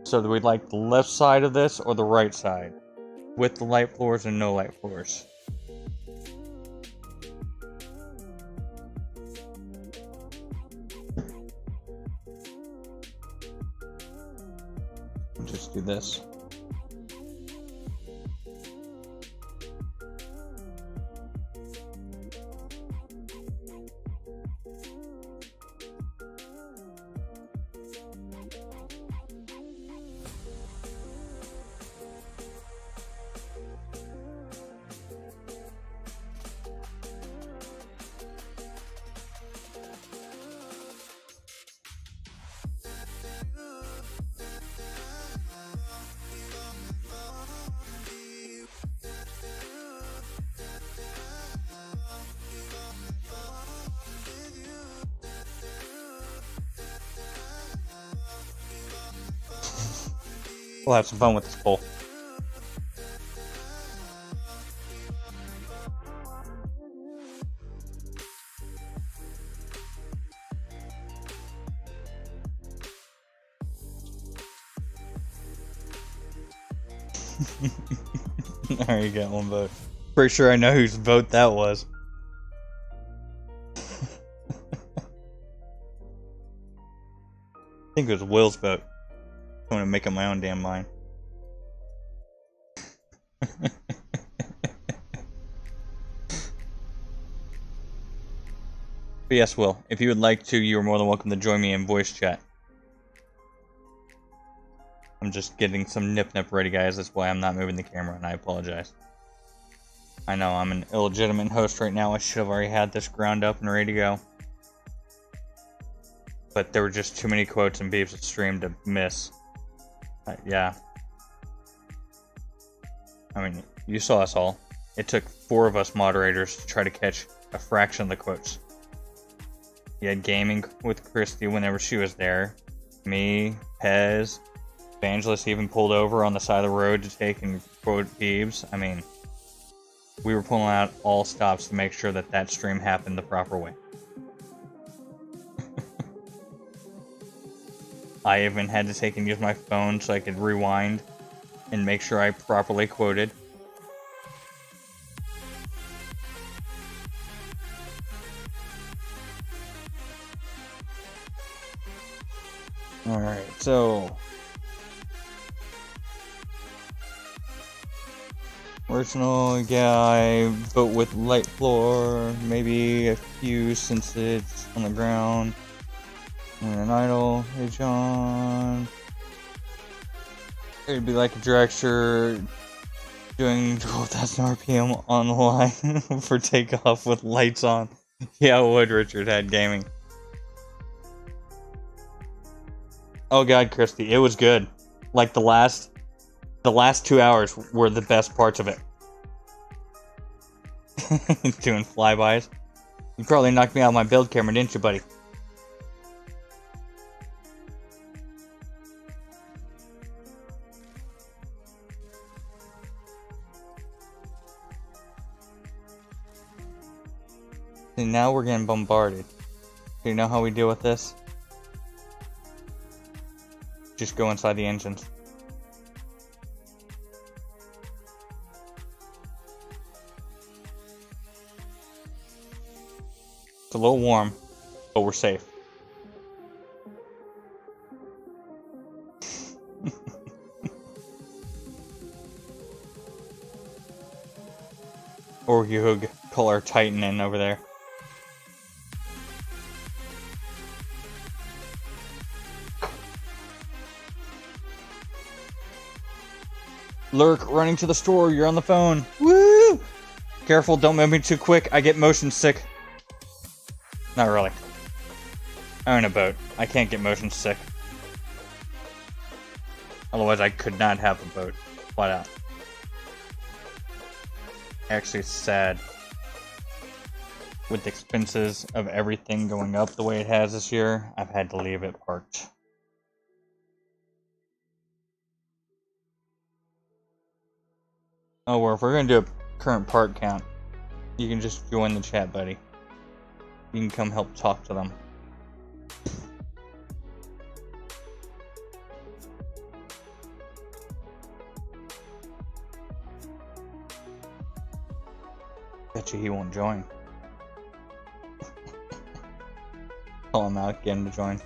So do we like the left side of this or the right side? With the light floors and no light floors? Just do this. We'll have some fun with this poll. There you got one vote. Pretty sure I know whose vote that was. I think it was Will's vote. I'm gonna make up my own damn mind. But yes, Will, if you would like to, you are more than welcome to join me in voice chat. I'm just getting some nip ready, guys. That's why I'm not moving the camera, and I apologize. I know I'm an illegitimate host right now. I should have already had this ground up and ready to go. But there were just too many quotes and beeps at stream to miss. Yeah. I mean, you saw us all. It took 4 of us moderators to try to catch a fraction of the quotes. You had gaming with Christy whenever she was there. Me, Pez, Evangelist even pulled over on the side of the road to take and quote Beebs. I mean, we were pulling out all stops to make sure that that stream happened the proper way. I even had to take and use my phone so I could rewind and make sure I properly quoted. Alright, so... Original, yeah, I vote with light floor, maybe a few since it's on the ground. And an idle, hey John. It'd be like a director doing 12,000 RPM on the line for takeoff with lights on. Yeah, it would, Richard had gaming. Oh god, Christy, it was good. Like the last 2 hours were the best parts of it. Doing flybys. You probably knocked me out of my build camera, didn't you, buddy? See, now we're getting bombarded. Do you know how we deal with this? Just go inside the engines. It's a little warm, but we're safe. Or you could call our Titan in over there. Lurk, running to the store, you're on the phone. Woo! Careful, don't move me too quick, I get motion sick. Not really. I own a boat. I can't get motion sick. Otherwise I could not have a boat. Flat out. Actually, it's sad. With the expenses of everything going up the way it has this year, I've had to leave it parked. Oh, well, if we're gonna do a current park count, you can just join the chat, buddy. You can come help talk to them. Bet you he won't join. Call him out, get him to join.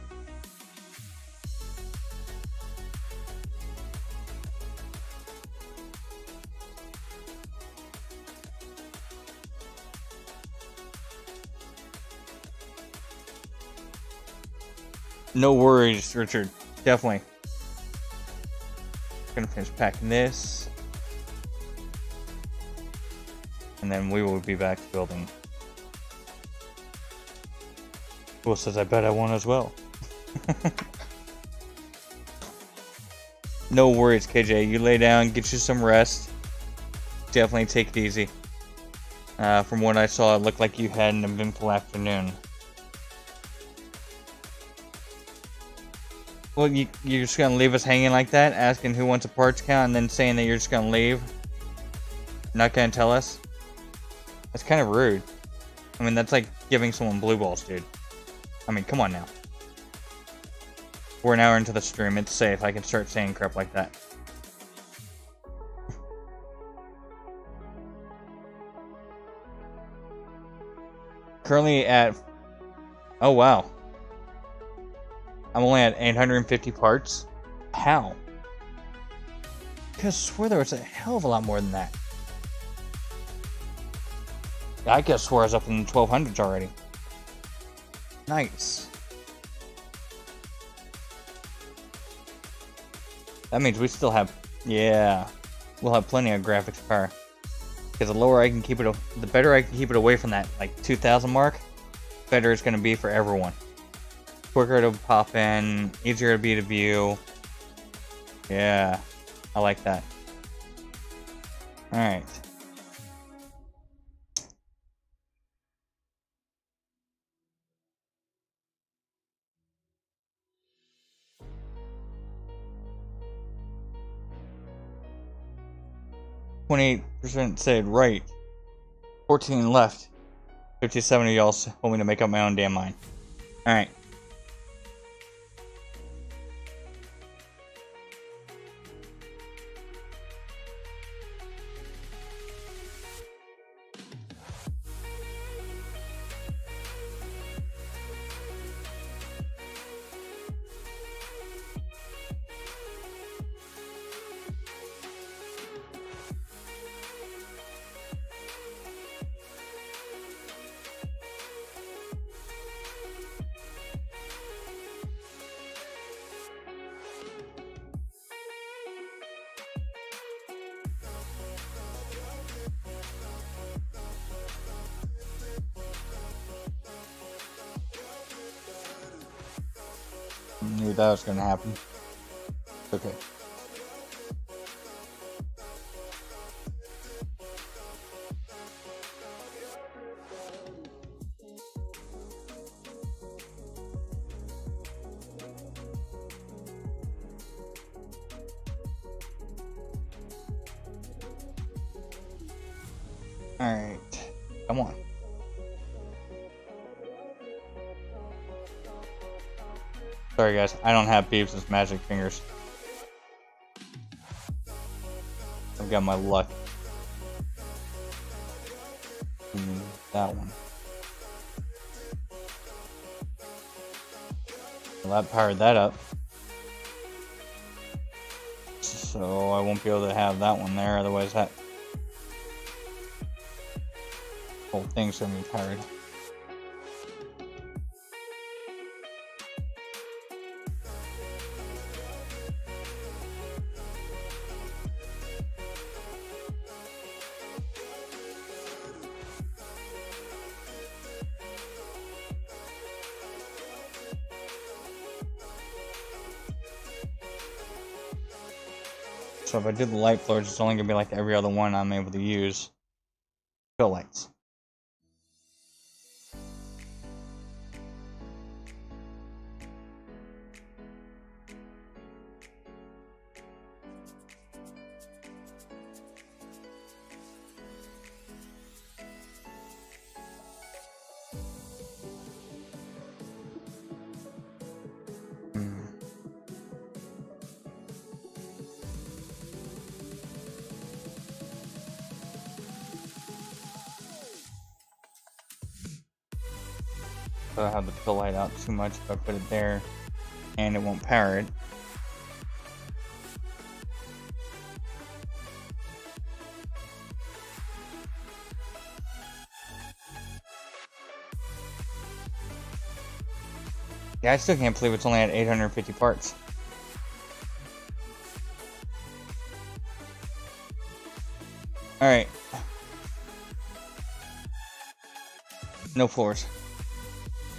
No worries, Richard. Definitely. Gonna finish packing this. And then we will be back building. Will says, I bet I won as well. No worries, KJ. You lay down, get you some rest. Definitely take it easy. From what I saw, it looked like you had an eventful afternoon. Well, you're just gonna leave us hanging like that, asking who wants a parts count, and then saying that you're just gonna leave? Not gonna tell us? That's kind of rude. I mean, that's like giving someone blue balls, dude. I mean, come on now. We're an hour into the stream, it's safe. I can start saying crap like that. Currently at... Oh, wow. I'm only at 850 parts? How? I swear there was a hell of a lot more than that. I could swear I was up in the 1200s already. Nice. That means we still have... Yeah. We'll have plenty of graphics power. Because the lower I can keep it... The better I can keep it away from that, like, 2000 mark, better it's going to be for everyone. Quicker to pop in, easier to be to view. Yeah, I like that. Alright. %, said right. 14 left. 57 of y'all want me to make up my own damn mind. Alright. Knew that was gonna happen. Okay. Alright. Come on. Sorry guys, I don't have Beeps' magic fingers. I've got my luck. That one. Well, that powered that up. So I won't be able to have that one there, otherwise that whole thing's gonna be powered. So if I do the light floors, it's only gonna be like every other one I'm able to use. Fill lights. So I have the fill light out too much if I put it there, and it won't power it. Yeah, I still can't believe it's only at 850 parts. Alright. No floors.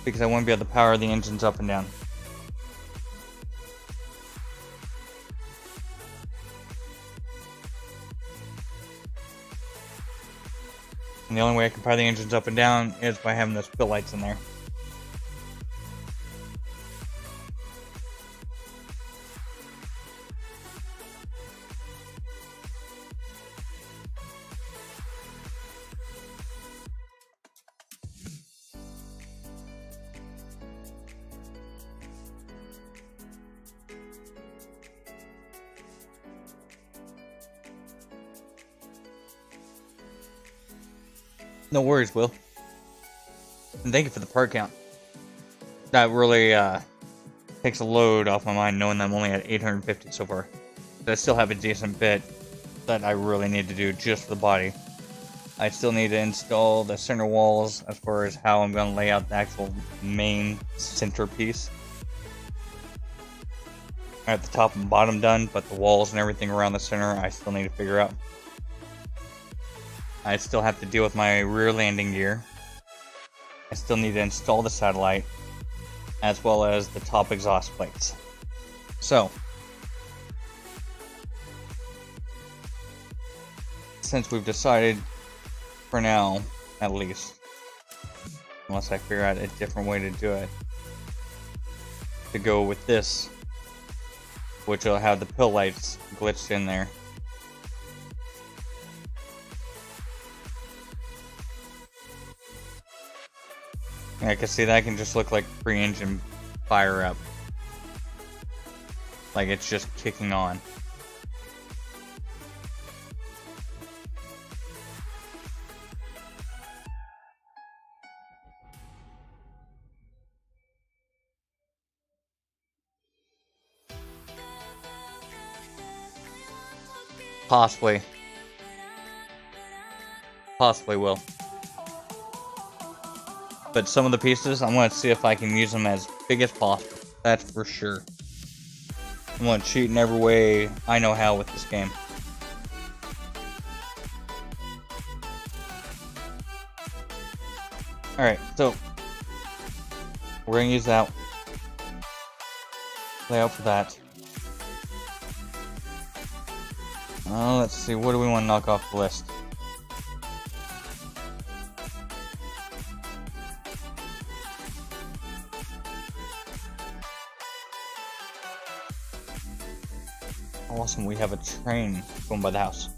Because I won't be able to power the engines up and down. And the only way I can power the engines up and down is by having those fill lights in there. No worries, Will. And thank you for the part count. That really takes a load off my mind knowing that I'm only at 850 so far. But I still have a decent bit that I really need to do just for the body. I still need to install the center walls as far as how I'm going to lay out the actual main centerpiece. I have the top and bottom done, but the walls and everything around the center I still need to figure out. I still have to deal with my rear landing gear. I still need to install the satellite, as well as the top exhaust plates. So, since we've decided, for now, at least, unless I figure out a different way to do it, to go with this, which will have the pill lights glitched in there. I can see that can just look like pre-engine fire up. Like it's just kicking on. Possibly. Possibly will. But some of the pieces, I'm going to see if I can use them as big as possible. That's for sure. I'm going to cheat in every way I know how with this game. Alright, so we're going to use that layout for that. Let's see, what do we want to knock off the list? Awesome, we have a train going by the house.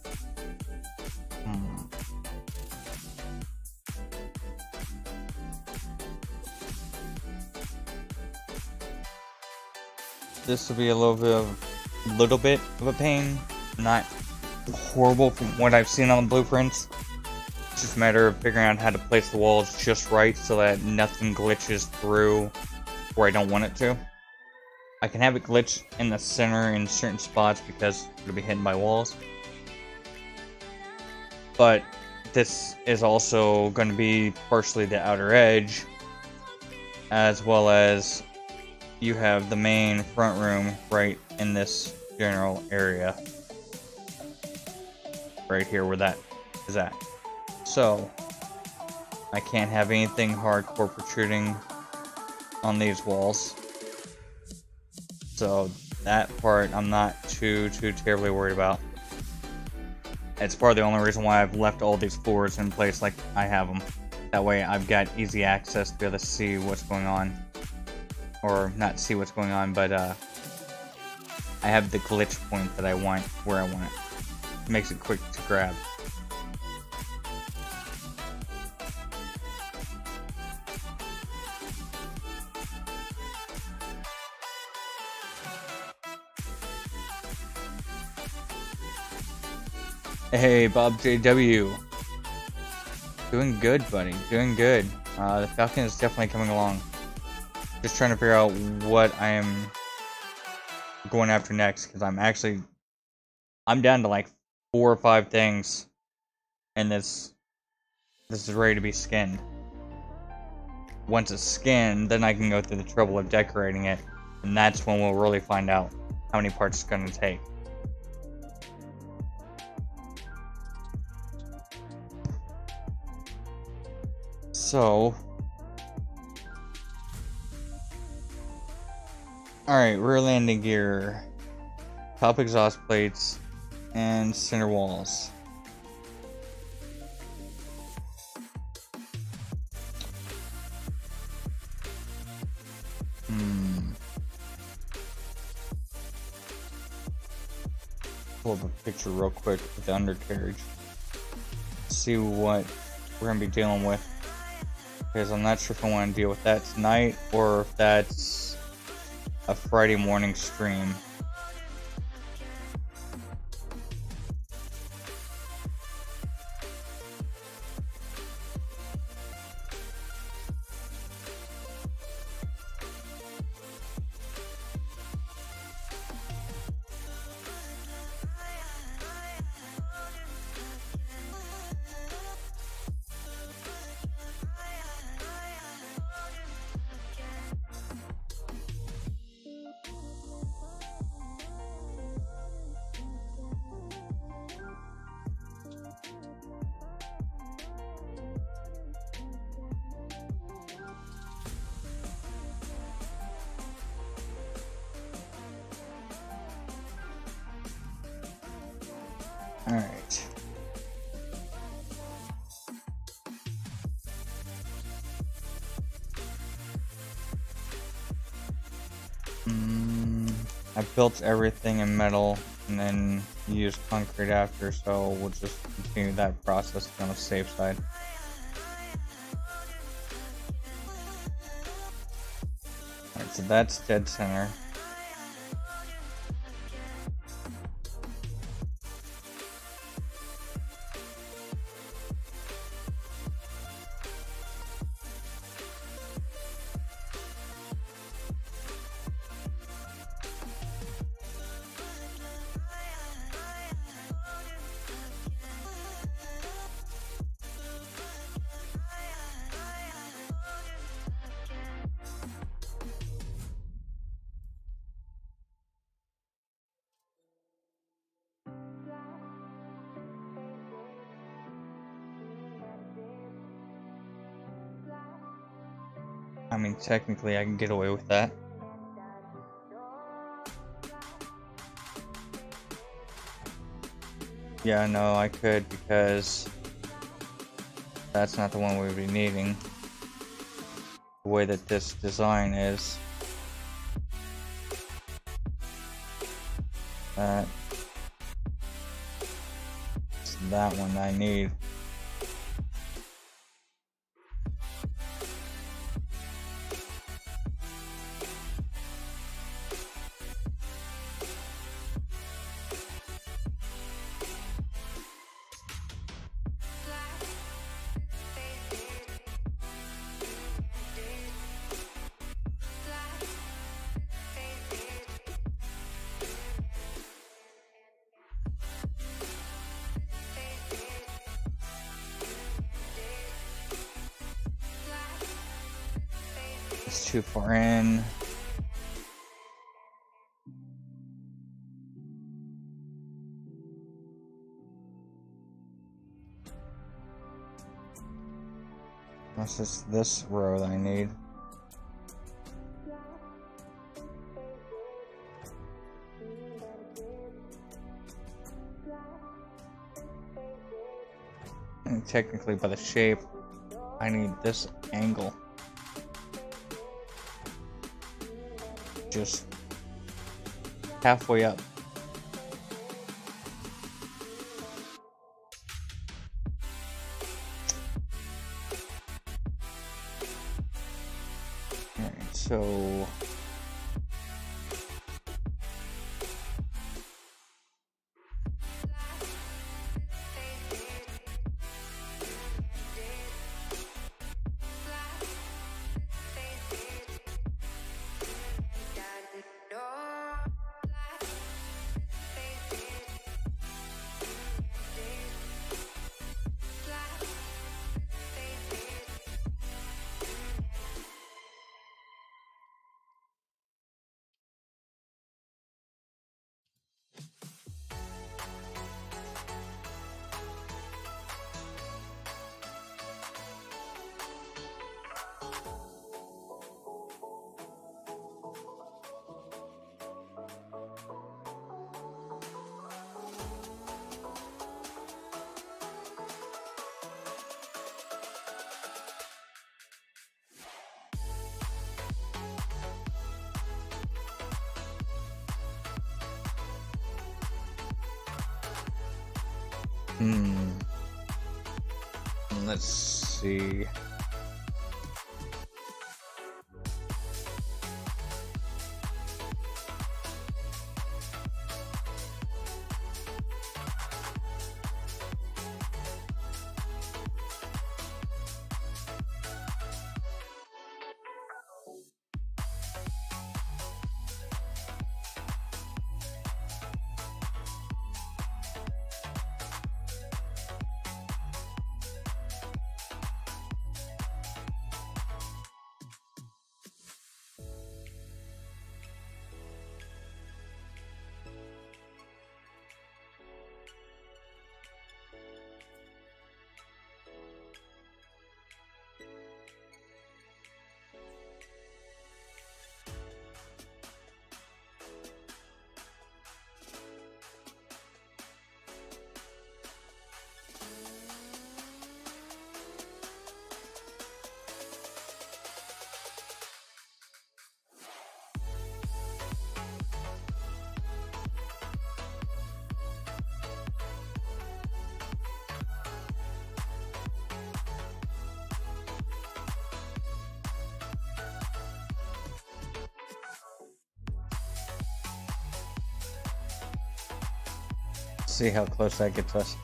This will be a little bit of a pain. Not horrible from what I've seen on the blueprints. It's just a matter of figuring out how to place the walls just right so that nothing glitches through where I don't want it to. I can have it glitch in the center in certain spots because it'll be hidden by walls. But this is also going to be partially the outer edge, as well as you have the main front room right in this general area. Right here where that is at. So, I can't have anything hardcore protruding on these walls. So, that part I'm not too terribly worried about. It's part of the only reason why I've left all these floors in place like I have them. That way I've got easy access to be able to see what's going on. Or not see what's going on, but I have the glitch point that I want where I want it. It makes it quick to grab. Hey, Bob JW. Doing good, buddy. Doing good. The Falcon is definitely coming along. Just trying to figure out what I am going after next, because I'm down to like 4 or 5 things, and this is ready to be skinned. Once it's skinned, then I can go through the trouble of decorating it, and that's when we'll really find out how many parts it's going to take. So, alright, rear landing gear, top exhaust plates, and center walls. Pull up a picture real quick with the undercarriage. See what we're going to be dealing with. Because I'm not sure if I want to deal with that tonight or if that's a Friday morning stream. Alright. I built everything in metal and then used concrete after, so we'll just continue that process on the safe side. Alright, so that's dead center. I mean, technically I can get away with that. Yeah, no, I could, because that's not the one we would be needing. The way that this design is. That's that one I need. It's too far in. Unless it's this row that I need. And technically, by the shape, I need this angle. Just halfway up. Alright, so let's see. See how close that gets us.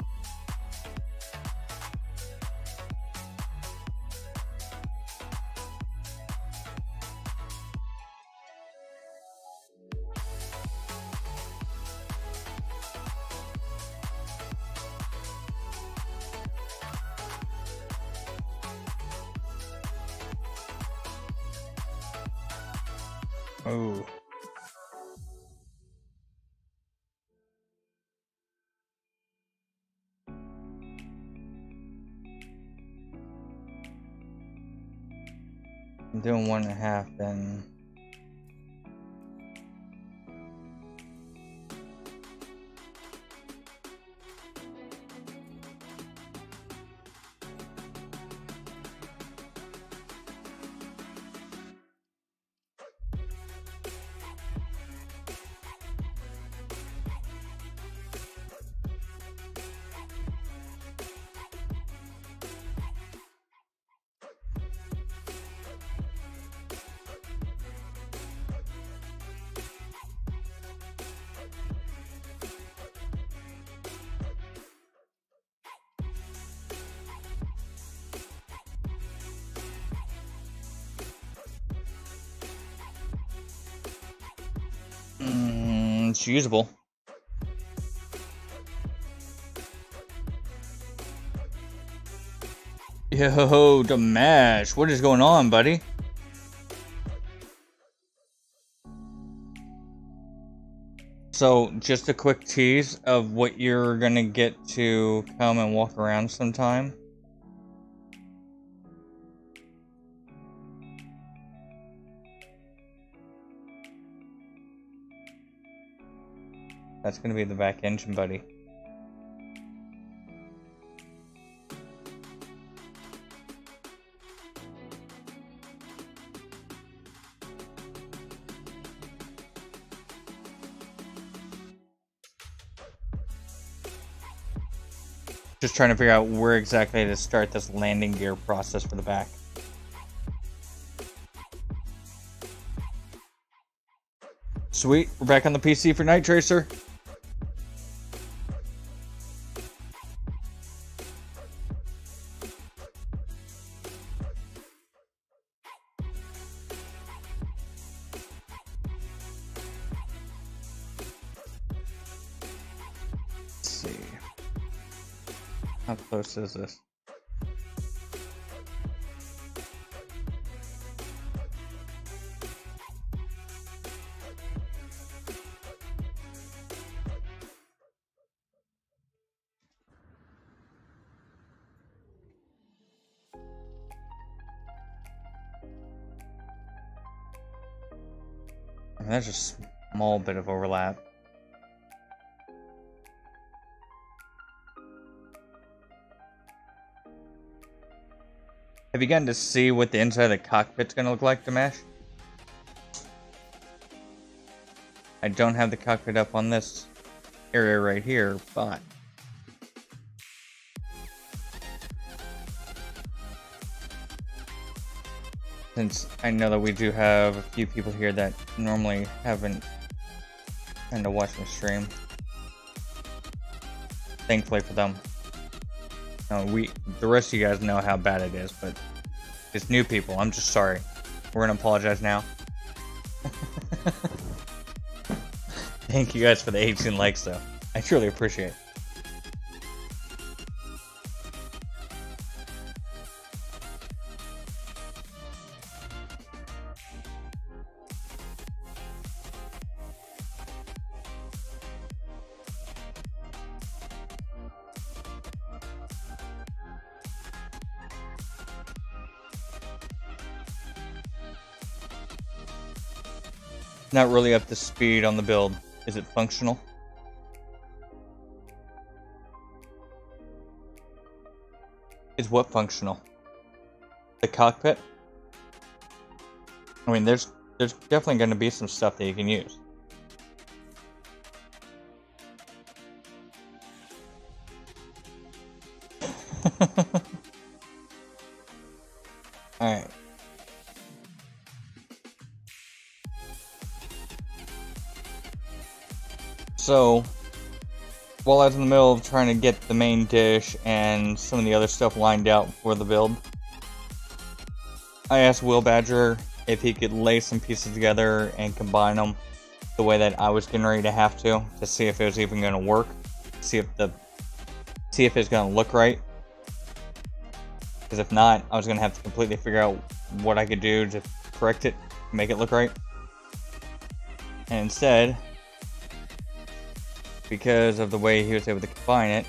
Oh. I'm doing 1.5 then. It's usable. Yo, Damash, what is going on, buddy? So, just a quick tease of what you're gonna get to come and walk around sometime. That's gonna be the back engine, buddy. Just trying to figure out where exactly to start this landing gear process for the back. Sweet, we're back on the PC for Night Tracer. Let's see. How close is this? I mean, there's a small bit of overlap. Have you gotten to see what the inside of the cockpit's gonna look like, Dimash? I don't have the cockpit up on this area right here, but since I know that we do have a few people here that normally haven't kind of watched my stream, thankfully for them. The rest of you guys know how bad it is, but it's new people. I'm just sorry. We're gonna apologize now. Thank you guys for the 18 likes, though. I truly appreciate it. Not really up to speed on the build. Is it functional? Is what functional? The cockpit? I mean, there's definitely going to be some stuff that you can use. Alright. So, while I was in the middle of trying to get the main dish and some of the other stuff lined out for the build, I asked Will Badger if he could lay some pieces together and combine them the way that I was getting ready to have to see if it was even going to work, see if it's going to look right. Because if not, I was going to have to completely figure out what I could do to correct it, make it look right. And instead, because of the way he was able to combine it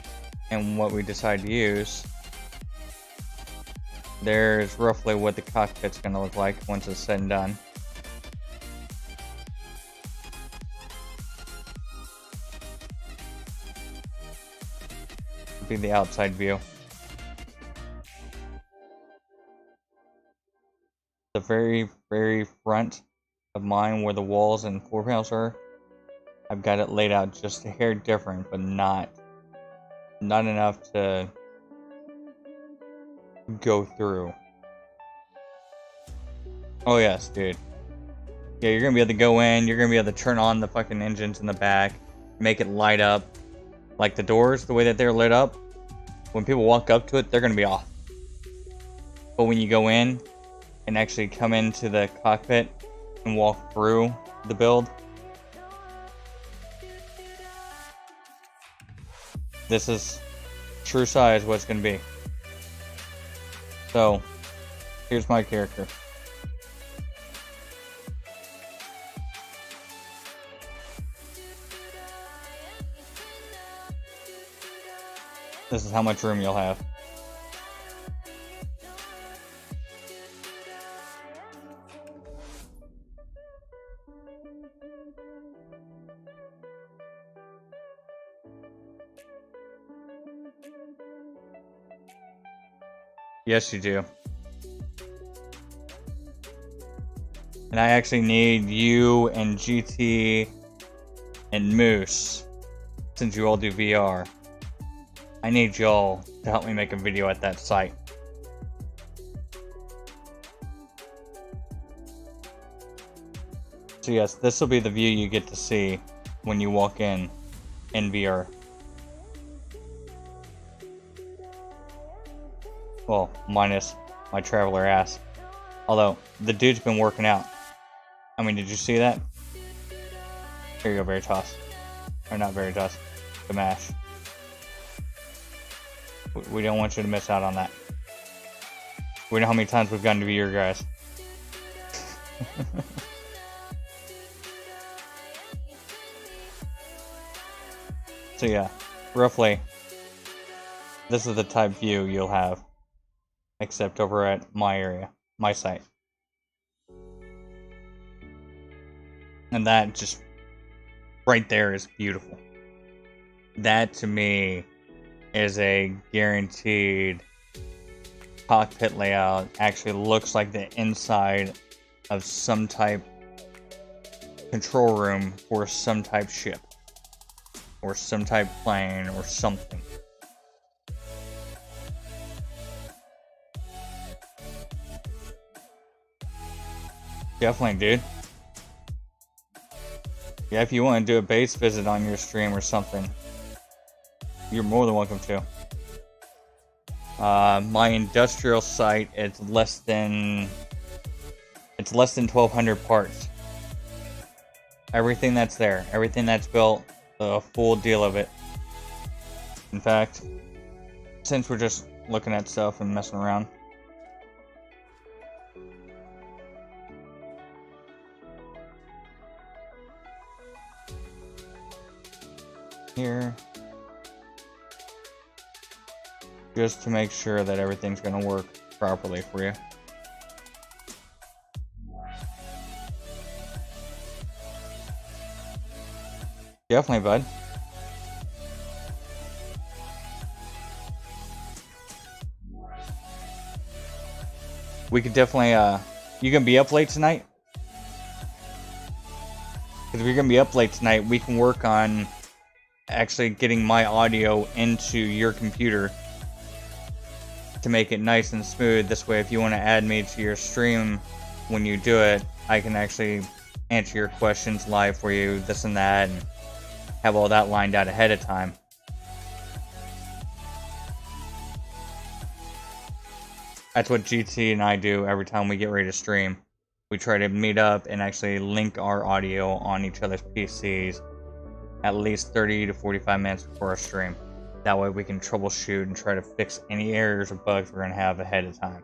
and what we decided to use, there's roughly what the cockpit's going to look like once it's said and done. It'll be the outside view. The very, very front of mine, where the walls and floor panels are, I've got it laid out just a hair different, but not enough to go through. Oh yes, dude. Yeah, you're gonna be able to go in, you're gonna be able to turn on the fucking engines in the back, make it light up. Like the doors, the way that they're lit up, when people walk up to it, they're gonna be off. But when you go in and actually come into the cockpit and walk through the build, this is true size what it's going to be. So, here's my character. This is how much room you'll have. Yes, you do. And I actually need you and GT and Moose, since you all do VR. I need y'all to help me make a video at that site. So yes, this will be the view you get to see when you walk in VR. Well, minus my traveler ass. Although, the dude's been working out. I mean, did you see that? Here you go, Veritas. Or not Veritas. Gamash. We don't want you to miss out on that. We know how many times we've gotten to be your guys. So yeah, roughly, this is the type view you'll have. Except over at my area, my site. And that just right there is beautiful. That to me is a guaranteed cockpit layout. Actually looks like the inside of some type control room for some type ship. Or some type plane or something. Definitely, dude. Yeah, if you want to do a base visit on your stream or something, you're more than welcome to. My industrial site, it's less than 1,200 parts. Everything that's there, everything that's built, a full deal of it. In fact, since we're just looking at stuff and messing around, here, just to make sure that everything's gonna work properly for you. Definitely, bud. We could definitely, you gonna be up late tonight? Because if you're gonna be up late tonight, we can work on actually getting my audio into your computer to make it nice and smooth. This way, if you want to add me to your stream when you do it, I can actually answer your questions live for you, this and that, and have all that lined out ahead of time. That's what GT and I do every time we get ready to stream. We try to meet up and actually link our audio on each other's PCs at least 30 to 45 minutes before our stream. That way we can troubleshoot and try to fix any errors or bugs we're going to have ahead of time.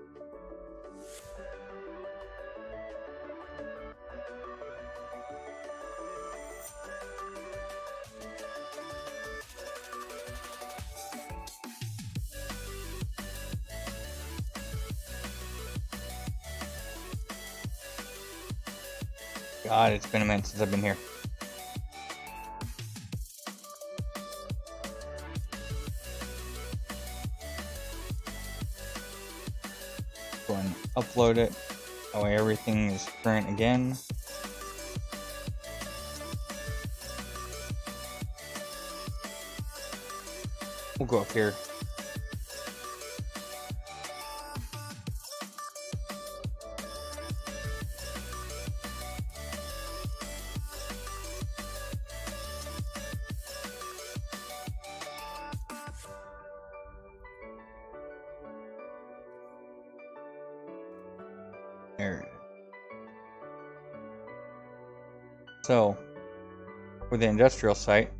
God, it's been a minute since I've been here. Go and upload it. That way everything is current again. We'll go up here. So, for the industrial site,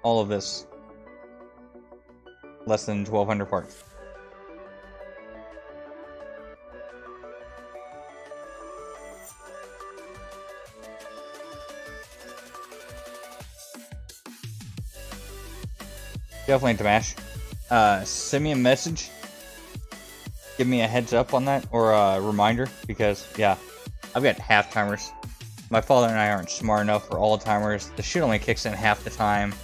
all of this, less than 1,200 parts. definitely Damash. Send me a message. Give me a heads up on that, or a reminder, because, yeah, I've got half timers. My father and I aren't smart enough for all timers. The shit only kicks in half the time.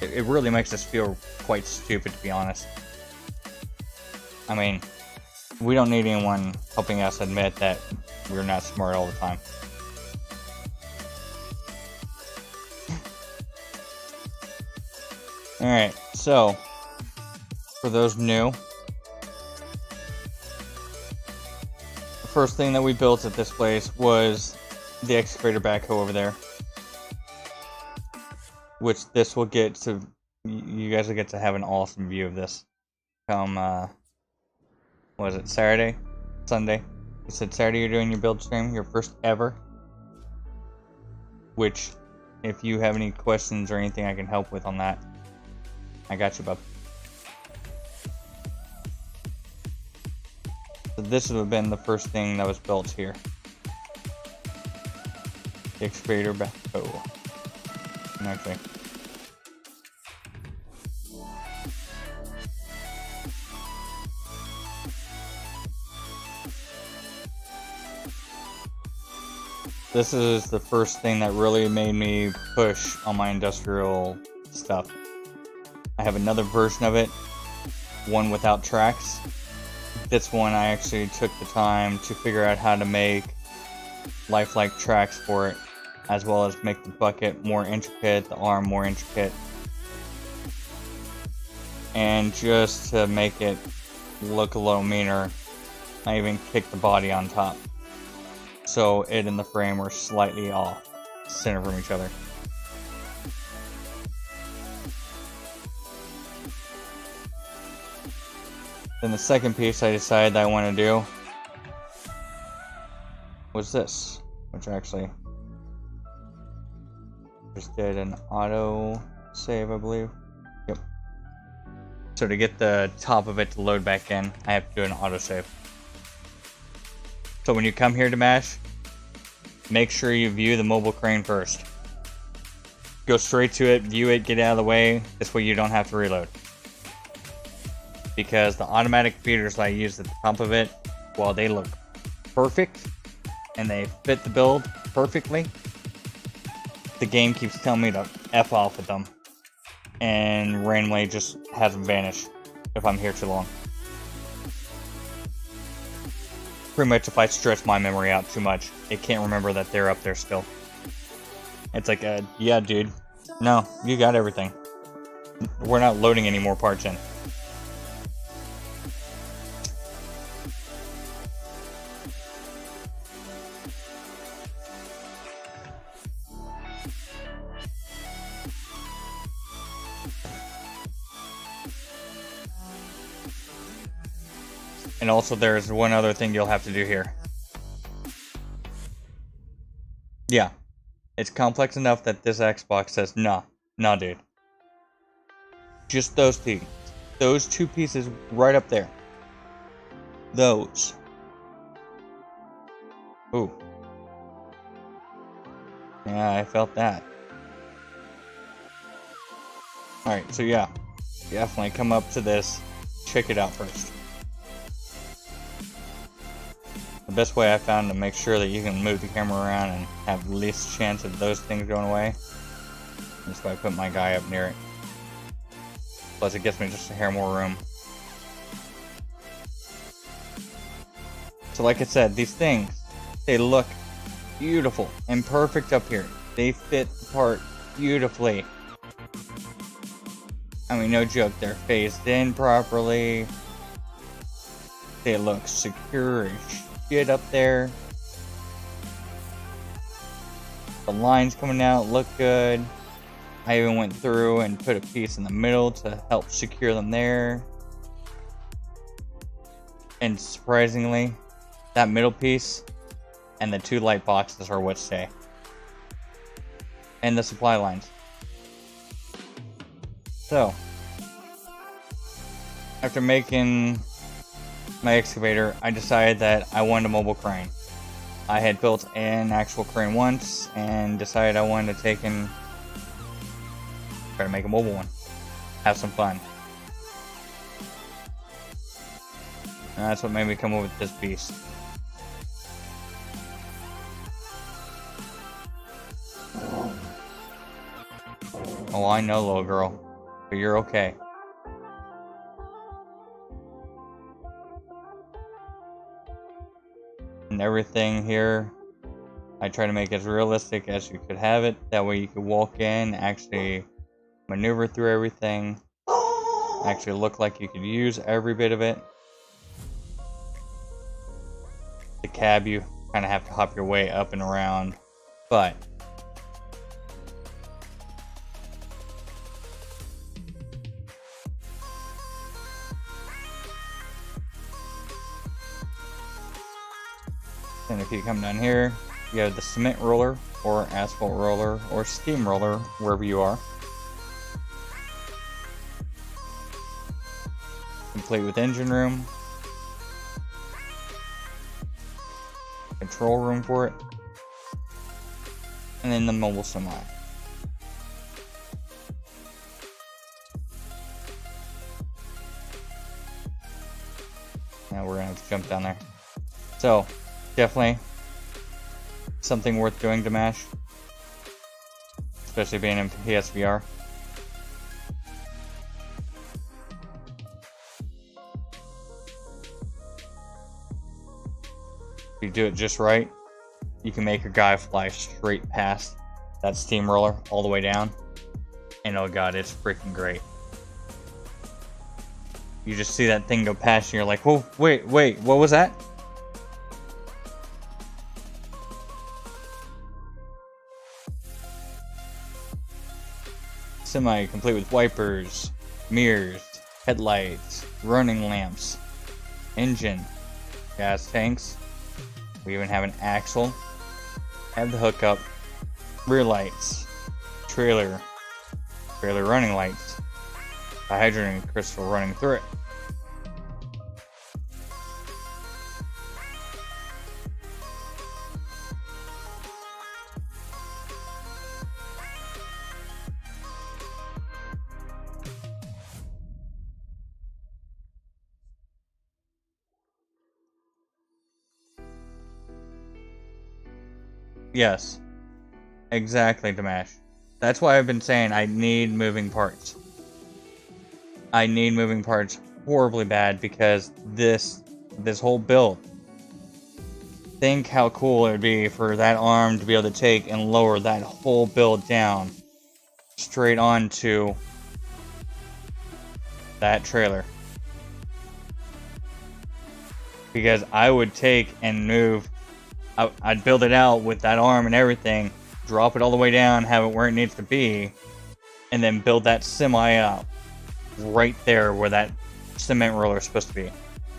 It really makes us feel quite stupid, to be honest. I mean, we don't need anyone helping us admit that we're not smart all the time. Alright, so, for those new, the first thing that we built at this place was the excavator backhoe over there. Which this will get to, you guys will get to have an awesome view of this. Come, was it Saturday? Sunday? You said Saturday you're doing your build stream, your first ever. Which, if you have any questions or anything I can help with on that, I got you, bub. So this would have been the first thing that was built here. The excavator backhoe. Actually. This is the first thing that really made me push on my industrial stuff. I have another version of it, one without tracks. This one I actually took the time to figure out how to make lifelike tracks for it, as well as make the bucket more intricate, the arm more intricate. And just to make it look a little meaner, I even kicked the body on top. So it and the frame were slightly off center from each other. Then the second piece I decided that I want to do was this, which actually just did an auto save, I believe. Yep. So to get the top of it to load back in, I have to do an auto save. So when you come here to Mash, make sure you view the mobile crane first. Go straight to it, view it, get it out of the way. This way you don't have to reload. Because the automatic feeders that I use at the top of it, while they look perfect and they fit the build perfectly, the game keeps telling me to F off with them and randomly just has them vanish if I'm here too long. Pretty much if I stretch my memory out too much, it can't remember that they're up there still. It's like, yeah dude, no, you got everything. We're not loading any more parts in. And also there's one other thing you'll have to do here. Yeah. It's complex enough that this Xbox says, nah, dude. Just those two. Those two pieces right up there. Those. Ooh. Yeah, I felt that. Alright, so yeah. Definitely come up to this. Check it out first. The best way I found to make sure that you can move the camera around and have the least chance of those things going away is by putting my guy up near it. Plus it gets me just a hair more room. So like I said, these things, they look beautiful and perfect up here. They fit the part beautifully. I mean, no joke, they're phased in properly. They look secure as shit up there. The lines coming out look good. I even went through and put a piece in the middle to help secure them there. And surprisingly, that middle piece and the two light boxes are what stay. And the supply lines. So, after making my excavator, I decided that I wanted a mobile crane. I had built an actual crane once and decided I wanted to take and try to make a mobile one. have some fun. And that's what made me come up with this beast. Oh, I know, little girl, but you're okay. And everything here, I try to make it as realistic as you could have it. That way you could walk in, actually maneuver through everything, actually look like you could use every bit of it. The cab, you kind of have to hop your way up and around, but and if you come down here, you have the cement roller or asphalt roller or steam roller, wherever you are. Complete with engine room. Control room for it. And then the mobile semi. Now we're gonna have to jump down there. So, definitely something worth doing to mash, especially being in PSVR. If you do it just right, you can make your guy fly straight past that steamroller all the way down, and oh god, it's freaking great. You just see that thing go past and you're like, whoa, wait, what was that? Semi complete with wipers, mirrors, headlights, running lamps, engine, gas tanks. We even have an axle, have the hookup, rear lights, trailer running lights, a hydrogen crystal running through it. Yes, exactly, Damash. That's why I've been saying I need moving parts. I need moving parts horribly bad because this whole build. Think how cool it would be for that arm to be able to take and lower that whole build down straight onto that trailer. Because I would take and move, I'd build it out with that arm and everything, drop it all the way down, have it where it needs to be, and then build that semi out right there where that cement roller is supposed to be.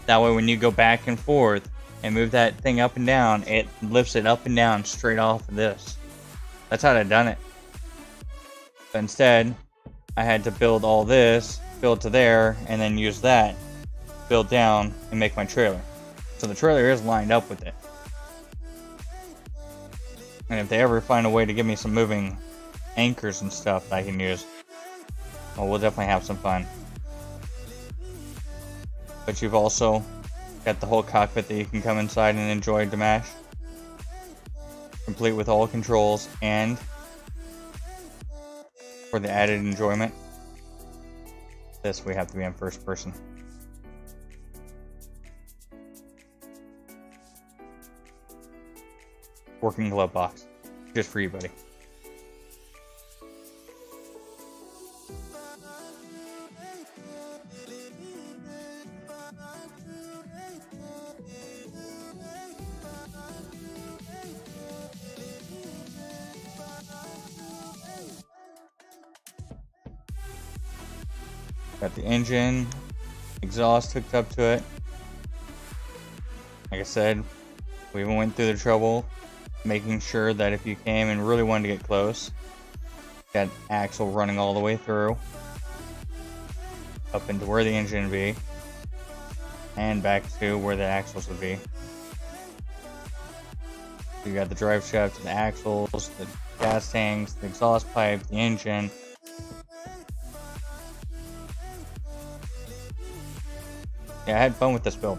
That way when you go back and forth and move that thing up and down, it lifts it up and down straight off of this. That's how I'd done it. But instead, I had to build all this, build to there, and then use that, build down, and make my trailer. So the trailer is lined up with it. And if they ever find a way to give me some moving anchors and stuff that I can use, well, we'll definitely have some fun. But you've also got the whole cockpit that you can come inside and enjoy Damash. Complete with all controls, and for the added enjoyment, this we have to be in first person. Working glove box, just for you, buddy. Got the engine, exhaust hooked up to it. Like I said, we even went through the trouble making sure that if you came and really wanted to get close, got axle running all the way through, up into where the engine would be, and back to where the axles would be. So you got the drive shaft, the axles, the gas tanks, the exhaust pipe, the engine. Yeah, I had fun with this build.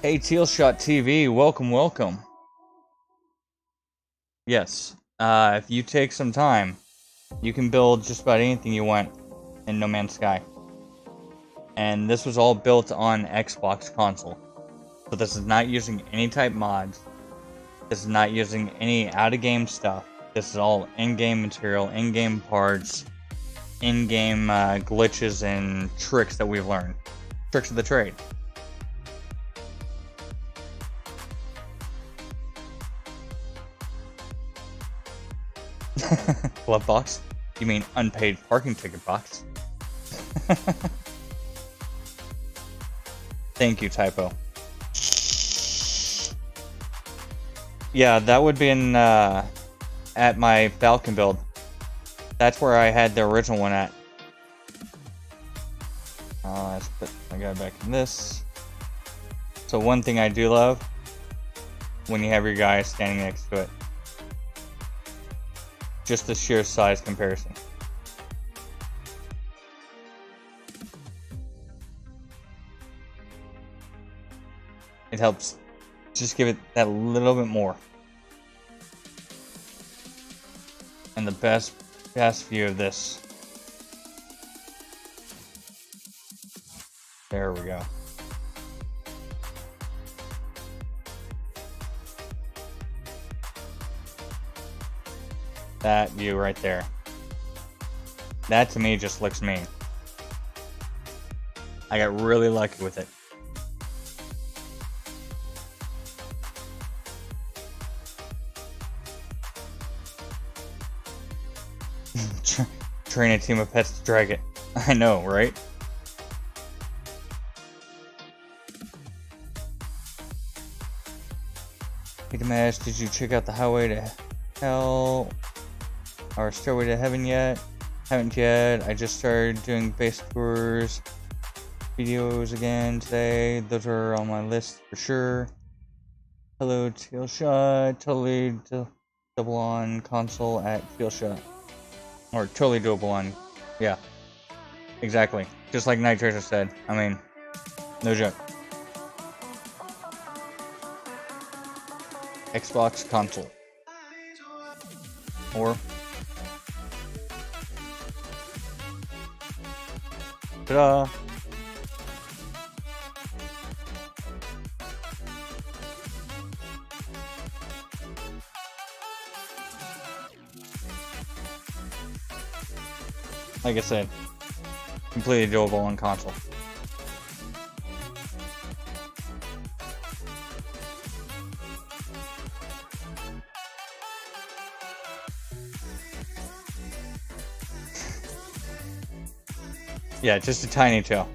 Hey, Tealshot TV, welcome, welcome. Yes, if you take some time, you can build just about anything you want in No Man's Sky. And this was all built on Xbox console. So this is not using any type mods. This is not using any out-of-game stuff. This is all in-game material, in-game parts, in-game glitches and tricks that we've learned. Tricks of the trade. Glove box? You mean unpaid parking ticket box? Thank you, typo. Yeah, that would be in at my Falcon build. That's where I had the original one at. Let's put my guy back in this. So one thing I do love, when you have your guy standing next to it. Just the sheer size comparison. It helps just give it that little bit more. And the best view of this. There we go. That view right there. That to me just looks mean. I got really lucky with it. Train a team of pets to drag it. I know, right? Hey Damash, did you check out the Highway to Hell or Stairway to Heaven yet? Haven't yet. I just started doing base tours videos again today. Those are on my list for sure. Hello, Tealshot. Totally double on console at Tealshot. Or totally doable on, yeah, exactly. Just like Night Tracer said. I mean, no joke. Xbox console. Or ta-da! Like I said, completely doable on console. Yeah, just a tiny tail.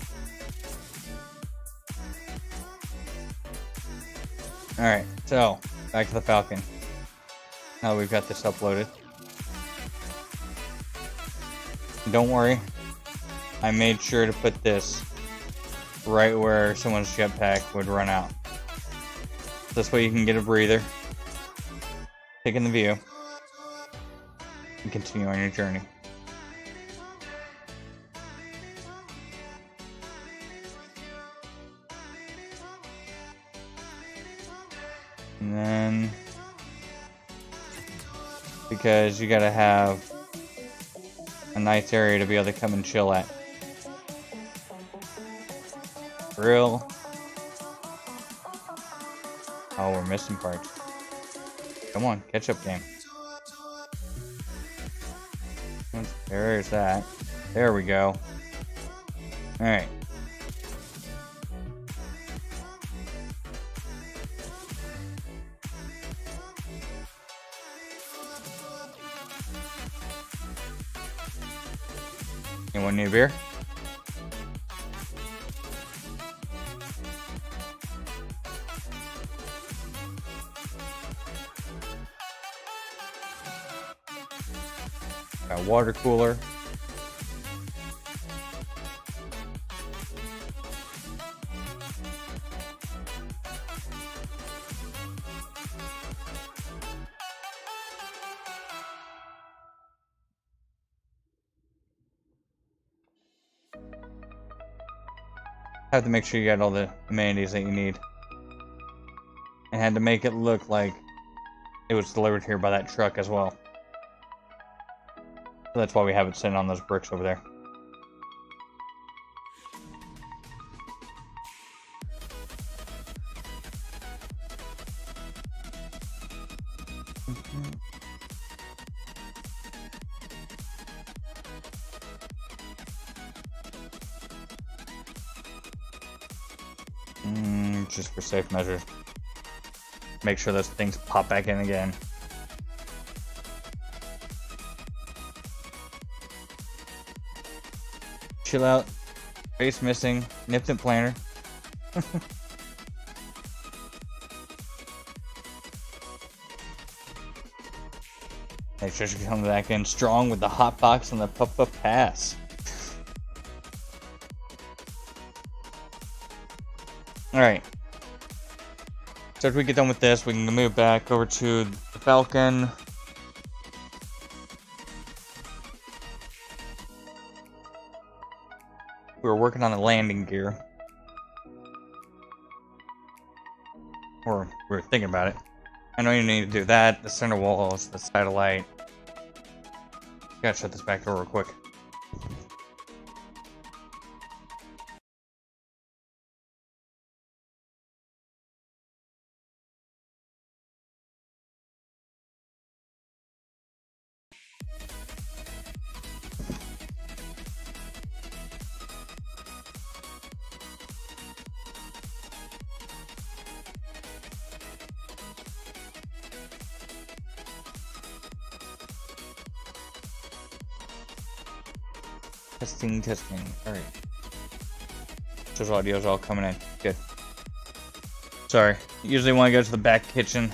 Alright, so, back to the Falcon. Now we've got this uploaded. Don't worry, I made sure to put this right where someone's jetpack would run out. This way you can get a breather, take in the view, and continue on your journey. And then, because you gotta have a nice area to be able to come and chill at. Real. Oh, we're missing parts. Come on, catch up game. There's that. There we go. Alright. Anyone need a beer? Got a water cooler. have to make sure you got all the amenities that you need. And had to make it look like it was delivered here by that truck as well. So that's why we have it sitting on those bricks over there. Just for safe measures. Make sure those things pop back in again. Chill out. Face missing. Nipton planner. Make sure you come back in strong with the hot box and the puff pass. Alright. So if we get done with this, we can move back over to the Falcon. We were working on a landing gear. Or we were thinking about it. I know you need to do that, the center walls, the satellite. Gotta shut this back door real quick. Testing. Alright. Those audio's all coming in. Good. Sorry. Usually when I go to the back kitchen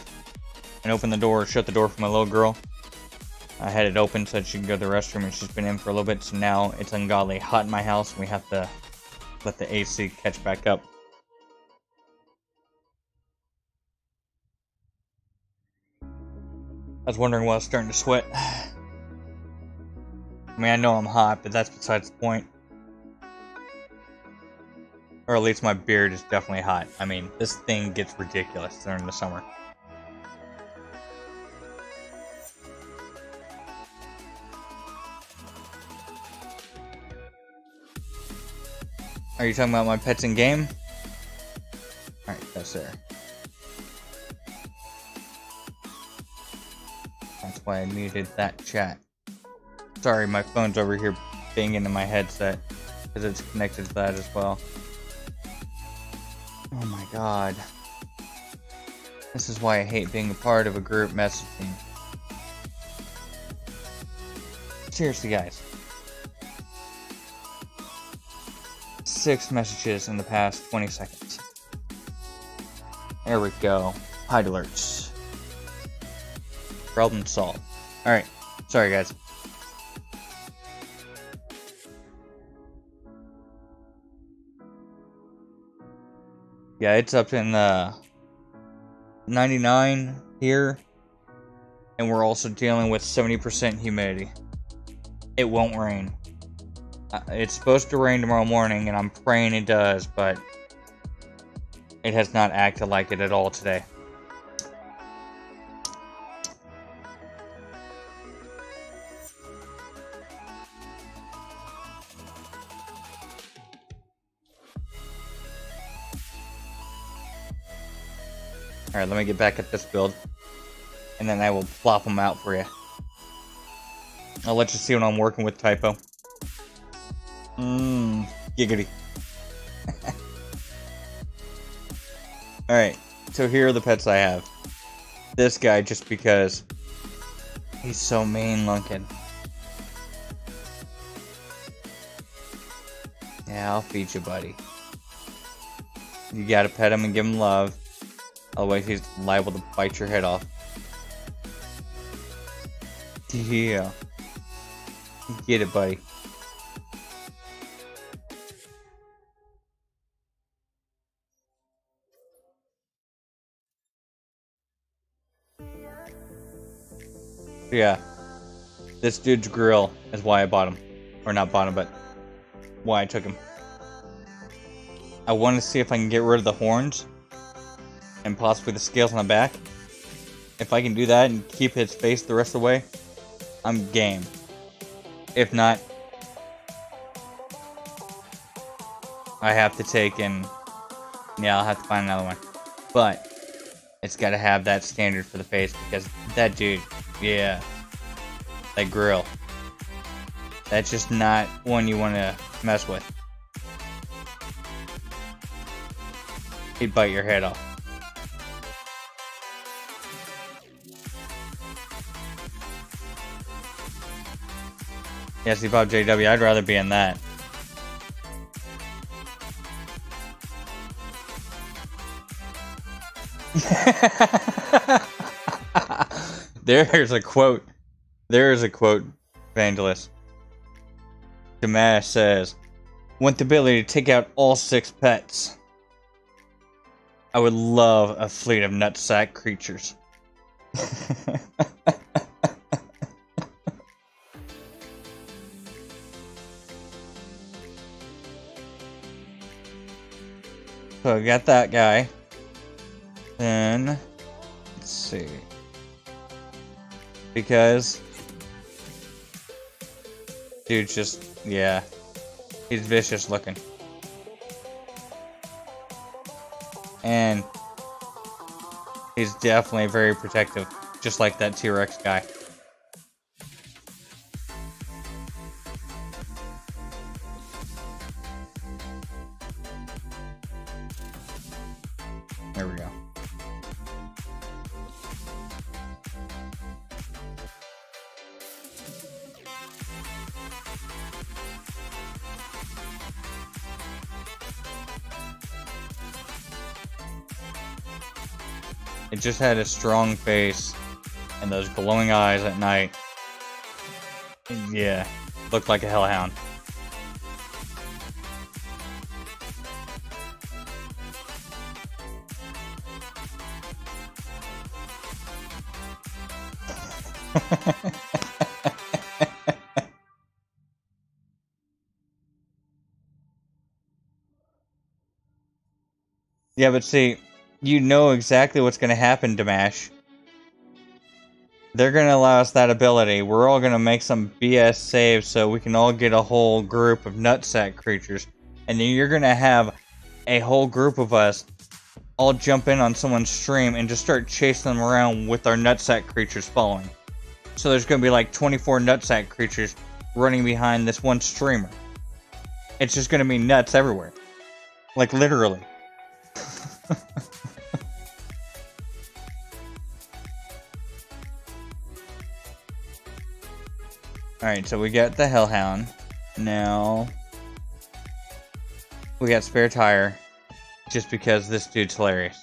and open the door, shut the door for my little girl, I had it open so that she can go to the restroom, and she's been in for a little bit, so now it's ungodly hot in my house and we have to let the AC catch back up. I was wondering why I was starting to sweat. I mean, I know I'm hot, but that's besides the point. Or at least my beard is definitely hot. I mean, this thing gets ridiculous during the summer. Are you talking about my pets in game? Alright, that's there. That's why I muted that chat. Sorry, my phone's over here banging in my headset because it's connected to that as well. Oh my god. This is why I hate being a part of a group messaging. Seriously, guys. 6 messages in the past 20 seconds. There we go. Hide alerts. Problem solved. Alright. Sorry, guys. Yeah, it's up in 99 here, and we're also dealing with 70% humidity. It won't rain. It's supposed to rain tomorrow morning, and I'm praying it does, but it has not acted like it at all today. Alright, let me get back at this build, and then I will plop them out for you. I'll let you see what I'm working with, Typo. Giggity. Alright, so here are the pets I have. This guy, just because he's so mean looking. Yeah, I'll feed you, buddy. You gotta pet him and give him love. Otherwise, he's liable to bite your head off. Yeah. Get it, buddy. Yeah. This dude's grill is why I bought him. Or not bought him, but why I took him. I want to see if I can get rid of the horns and possibly the scales on the back. If I can do that and keep his face the rest of the way, I'm game. If not, I have to take and yeah, I'll have to find another one. But it's got to have that standard for the face because that dude, yeah, that grill, that's just not one you want to mess with. He'd bite your head off. Yeah, see, Bob JW, I'd rather be in that. There's a quote. There's a quote, Evangelist. Damash says, want the ability to take out all 6 pets. I would love a fleet of nutsack creatures. So I got that guy. Then, let's see. Because dude's just, yeah, he's vicious looking. And he's definitely very protective, just like that T-Rex guy. There we go. It just had a strong face and those glowing eyes at night. Yeah, looked like a hellhound. Yeah, but see, you know exactly what's going to happen, Damash. They're going to allow us that ability. We're all going to make some BS saves so we can all get a whole group of nutsack creatures. And then you're going to have a whole group of us all jump in on someone's stream and just start chasing them around with our nutsack creatures following. So there's going to be like 24 nutsack creatures running behind this one streamer. It's just going to be nuts everywhere. Like literally. Alright, so we got the Hellhound. Now we got Spare Tire. Just because this dude's hilarious.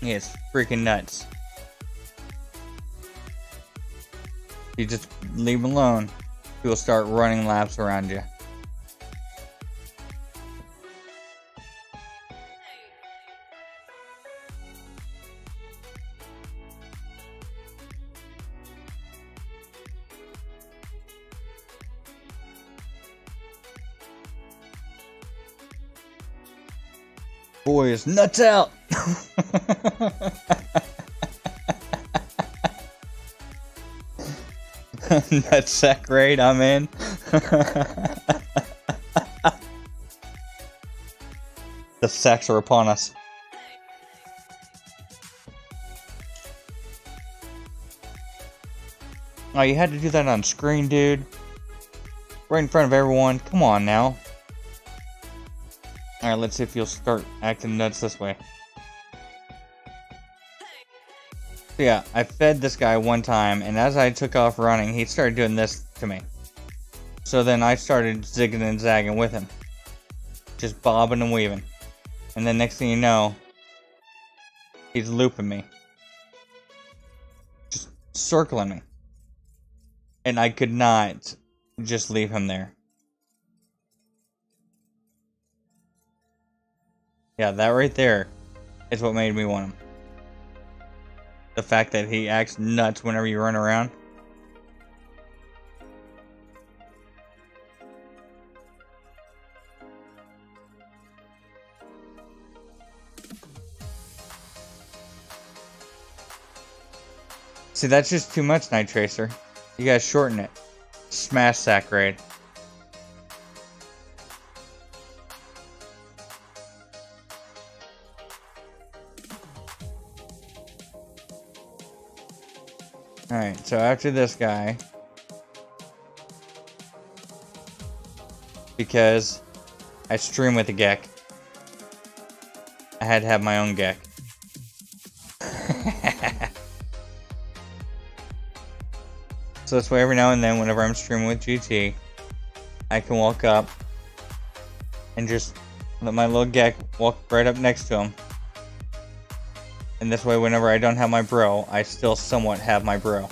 He is freaking nuts. You just leave him alone, he will start running laps around you. Boy is nuts out. Nutsack raid, I'm in. The sacks are upon us. Oh, you had to do that on screen, dude. Right in front of everyone. Come on now. Alright, let's see if you'll start acting nuts this way. So yeah, I fed this guy one time, and as I took off running, he started doing this to me. So then I started zigging and zagging with him. Just bobbing and weaving. And then next thing you know, he's looping me. Just circling me. And I could not just leave him there. Yeah, that right there is what made me want him. The fact that he acts nuts whenever you run around. See, that's just too much, Night Tracer. You gotta shorten it. Smash sack raid. Alright, so after this guy, because I stream with a Gek, I had to have my own Gek. So this way every now and then, whenever I'm streaming with GT, I can walk up and just let my little Gek walk right up next to him. And this way, whenever I don't have my bro, I still somewhat have my bro.